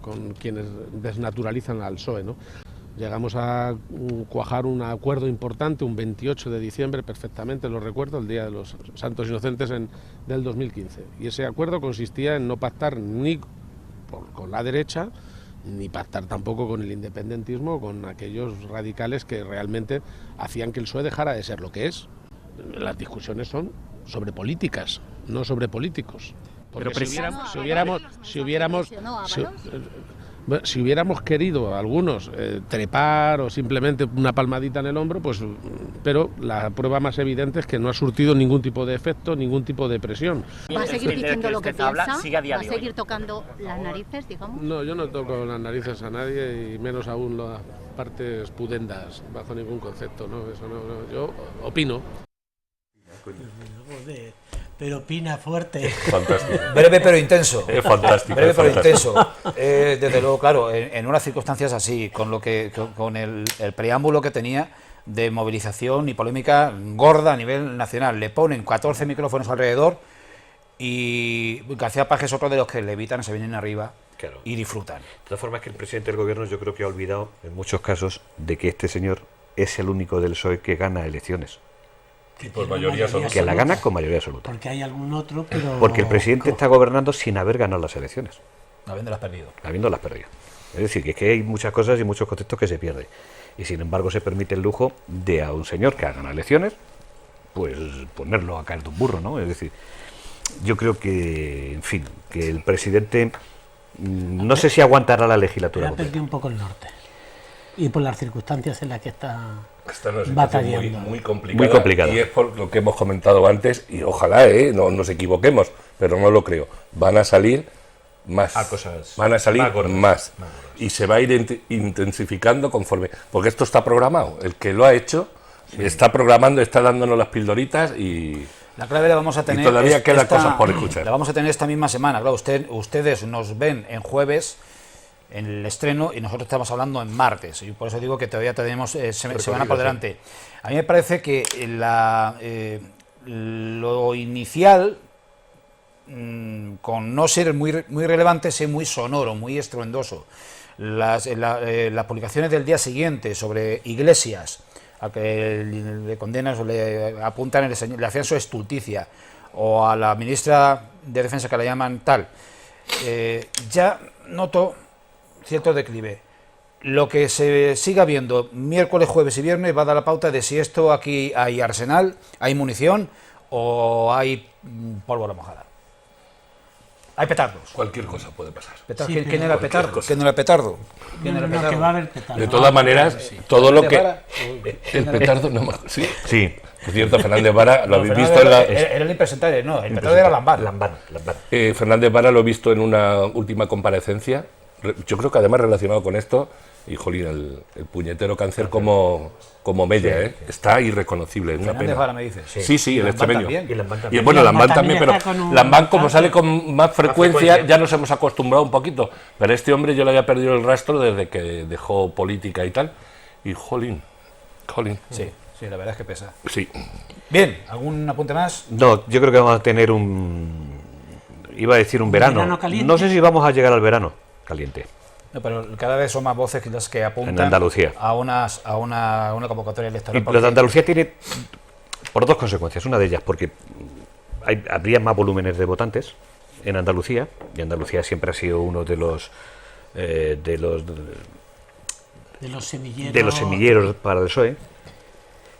L: con quienes desnaturalizan al PSOE, ¿no? Llegamos a cuajar un acuerdo importante un 28 de diciembre, perfectamente lo recuerdo, el Día de los Santos Inocentes del 2015. Y ese acuerdo consistía en no pactar ni con la derecha, ni pactar tampoco con el independentismo, con aquellos radicales que realmente hacían que el PSOE dejara de ser lo que es. Las discusiones son sobre políticas, no sobre políticos. Porque si hubiéramos querido algunos trepar o simplemente una palmadita en el hombro, pues, pero la prueba más evidente es que no ha surtido ningún tipo de efecto, ningún tipo de presión.
M: ¿Va a seguir diciendo lo que piensa? ¿Va a seguir tocando las narices, digamos?
L: No, yo no toco las narices a nadie y menos aún las partes pudendas, bajo ningún concepto, ¿no? Eso no, yo opino.
F: Pero opina fuerte.
E: Fantástico.
B: Breve pero intenso.
E: Es fantástico.
B: Breve pero intenso. Desde luego, claro, en unas circunstancias así, con el preámbulo que tenía de movilización y polémica gorda a nivel nacional. Le ponen 14 micrófonos alrededor y García Paje es otro de los que le evitan, se vienen arriba. Claro. Y disfrutan.
D: De todas formas, que el presidente del gobierno yo creo que ha olvidado en muchos casos de que este señor es el único del PSOE que gana elecciones.
E: Y por mayoría absoluta.
D: Que la gana con mayoría absoluta.
F: Porque hay algún otro, pero...
D: Porque el presidente está gobernando sin haber ganado las elecciones.
B: Habiéndolas perdido.
D: Habiéndolas perdido. Es decir, que es que hay muchas cosas y muchos conceptos que se pierden. Y sin embargo se permite el lujo de a un señor que ha ganado elecciones, pues ponerlo a caer de un burro, ¿no? Es decir, yo creo que, en fin, que el presidente no sé si aguantará la legislatura.
F: Ha perdido un poco el norte. y por las circunstancias en las que está
E: batallando. Muy complicada. Y es por lo que hemos comentado antes, y ojalá no nos equivoquemos, pero no lo creo. Van a salir más. Van a salir más. Y se va a ir intensificando conforme. Porque esto está programado. El que lo ha hecho está programando, está dándonos las pildoritas y.
B: La clave la vamos a tener.
E: Y todavía quedan cosas por escuchar.
B: La vamos a tener esta misma semana. Claro, ustedes nos ven en jueves en el estreno y nosotros estamos hablando en martes. Y por eso digo que todavía tenemos semana por delante. A mí me parece que lo inicial, con no ser muy relevante, es muy sonoro, muy estruendoso. Las publicaciones del día siguiente sobre Iglesias, a que le condenan o le apuntan, le hacían su estulticia, o a la ministra de Defensa que la llaman tal, ya noto cierto declive. Lo que se siga viendo miércoles, jueves y viernes va a dar la pauta de si esto aquí hay arsenal, hay munición o hay pólvora mojada. Hay petardos.
E: Cualquier cosa puede pasar.
B: Sí, ¿Quién era petardo? ¿Quién era petardo?
F: Que va a haber petardo.
E: De todas maneras, todo lo que... El petardo no más... Sí. Por cierto, Fernández Vara, lo habéis visto en la...
B: Era el impresentable, no, el petardo era Lambán.
E: Fernández Vara lo he visto en una última comparecencia, yo creo que además relacionado con esto, y jolín, el puñetero cáncer como Mella, está irreconocible, una pena.
B: Vara me dice.
E: Sí, el extremeño. Y bueno, Lambán también, pero Lambán como sale con más frecuencia, ya nos hemos acostumbrado un poquito, pero este hombre yo le había perdido el rastro desde que dejó política y tal, y jolín.
B: Sí, la verdad es que pesa.
E: Sí.
B: Bien, ¿algún apunte más?
D: No, yo creo que vamos a tener iba a decir un verano. No sé si vamos a llegar al verano caliente.
B: No, pero cada vez son más voces las que apuntan
D: en Andalucía
B: a una convocatoria electoral.
D: Lo de Andalucía tiene por dos consecuencias. Una de ellas porque habría más volúmenes de votantes en Andalucía, y Andalucía siempre ha sido uno de los semilleros para el PSOE.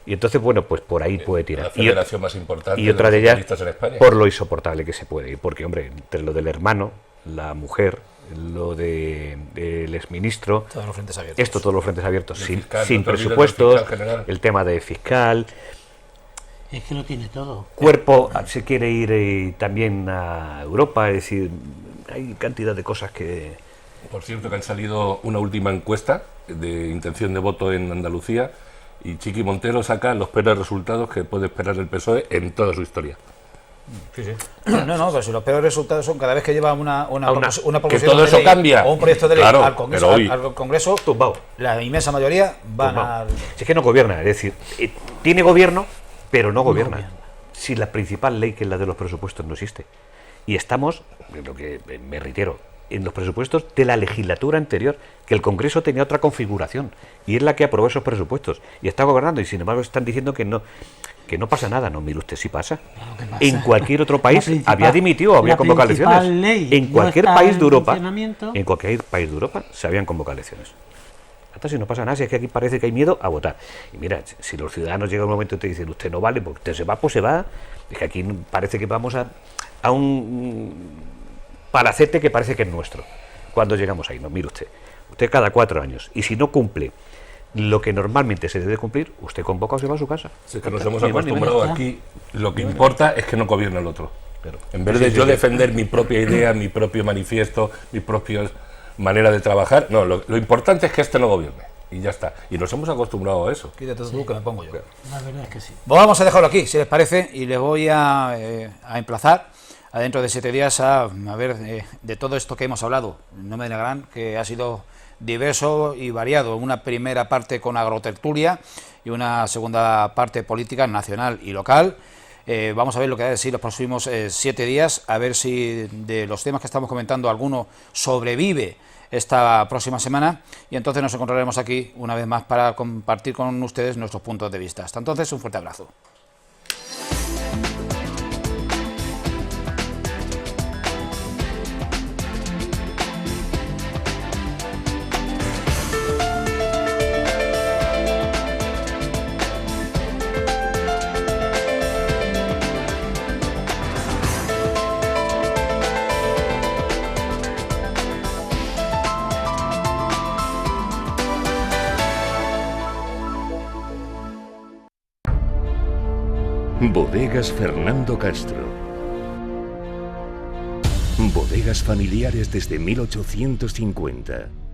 D: Y entonces, bueno, pues por ahí puede tirar.
E: La federación más importante
D: y otra de ellas,
E: en España,
D: por lo insoportable que se puede ir. Porque, hombre, entre lo del hermano, la mujer, lo del exministro,
B: todos los frentes abiertos.
D: Todos los frentes abiertos, sin presupuestos, el tema de fiscal.
F: Es que lo tiene todo.
D: Cuerpo se quiere ir también a Europa, es decir, hay cantidad de cosas que...
E: Por cierto, que han salido una última encuesta de intención de voto en Andalucía, y Chiqui Montero saca los peores resultados que puede esperar el PSOE en toda su historia.
B: Sí. No, pero si los peores resultados son cada vez que lleva una proposición
E: que todo eso cambia
B: o un proyecto de ley
E: claro,
B: al Congreso,
D: tumbado.
B: La inmensa mayoría van a...
D: Si es que no gobierna, es decir, tiene gobierno, pero no gobierna. Si la principal ley, que es la de los presupuestos, no existe. Y estamos, lo que me reitero, en los presupuestos de la legislatura anterior, que el Congreso tenía otra configuración, y es la que aprobó esos presupuestos, y está gobernando, y sin embargo están diciendo que no pasa nada. No, mire usted, sí pasa.
F: Claro,
D: en cualquier otro país había dimitido o había convocado elecciones. En cualquier país de Europa se habían convocado elecciones. Hasta si no pasa nada, si es que aquí parece que hay miedo a votar. Y mira, si los ciudadanos llegan un momento y te dicen, usted no vale, porque usted se va, pues se va. Es que aquí parece que vamos a un palacete que parece que es nuestro. Cuando llegamos ahí, no, mire usted cada 4 años, y si no cumple lo que normalmente se debe cumplir, usted convoca o se va a su casa.
E: Es que nos hemos acostumbrado aquí, lo que importa es que no gobierna el otro. En vez de yo defender mi propia idea, mi propio manifiesto, mi propia manera de trabajar, no, lo importante es que este no gobierne. Y ya está. Y nos hemos acostumbrado a eso.
B: Quítate tú que me pongo yo.
F: La verdad es que sí.
B: Pues vamos a dejarlo aquí, si les parece, y les voy a emplazar a dentro de 7 días a ver de todo esto que hemos hablado. No me negarán que ha sido diverso y variado. Una primera parte con agrotertulia y una segunda parte política nacional y local. Vamos a ver lo que ha de decir los próximos 7 días, a ver si de los temas que estamos comentando alguno sobrevive esta próxima semana, y entonces nos encontraremos aquí una vez más para compartir con ustedes nuestros puntos de vista. Hasta entonces, un fuerte abrazo.
A: Bodegas Fernando Castro. Bodegas familiares desde 1850.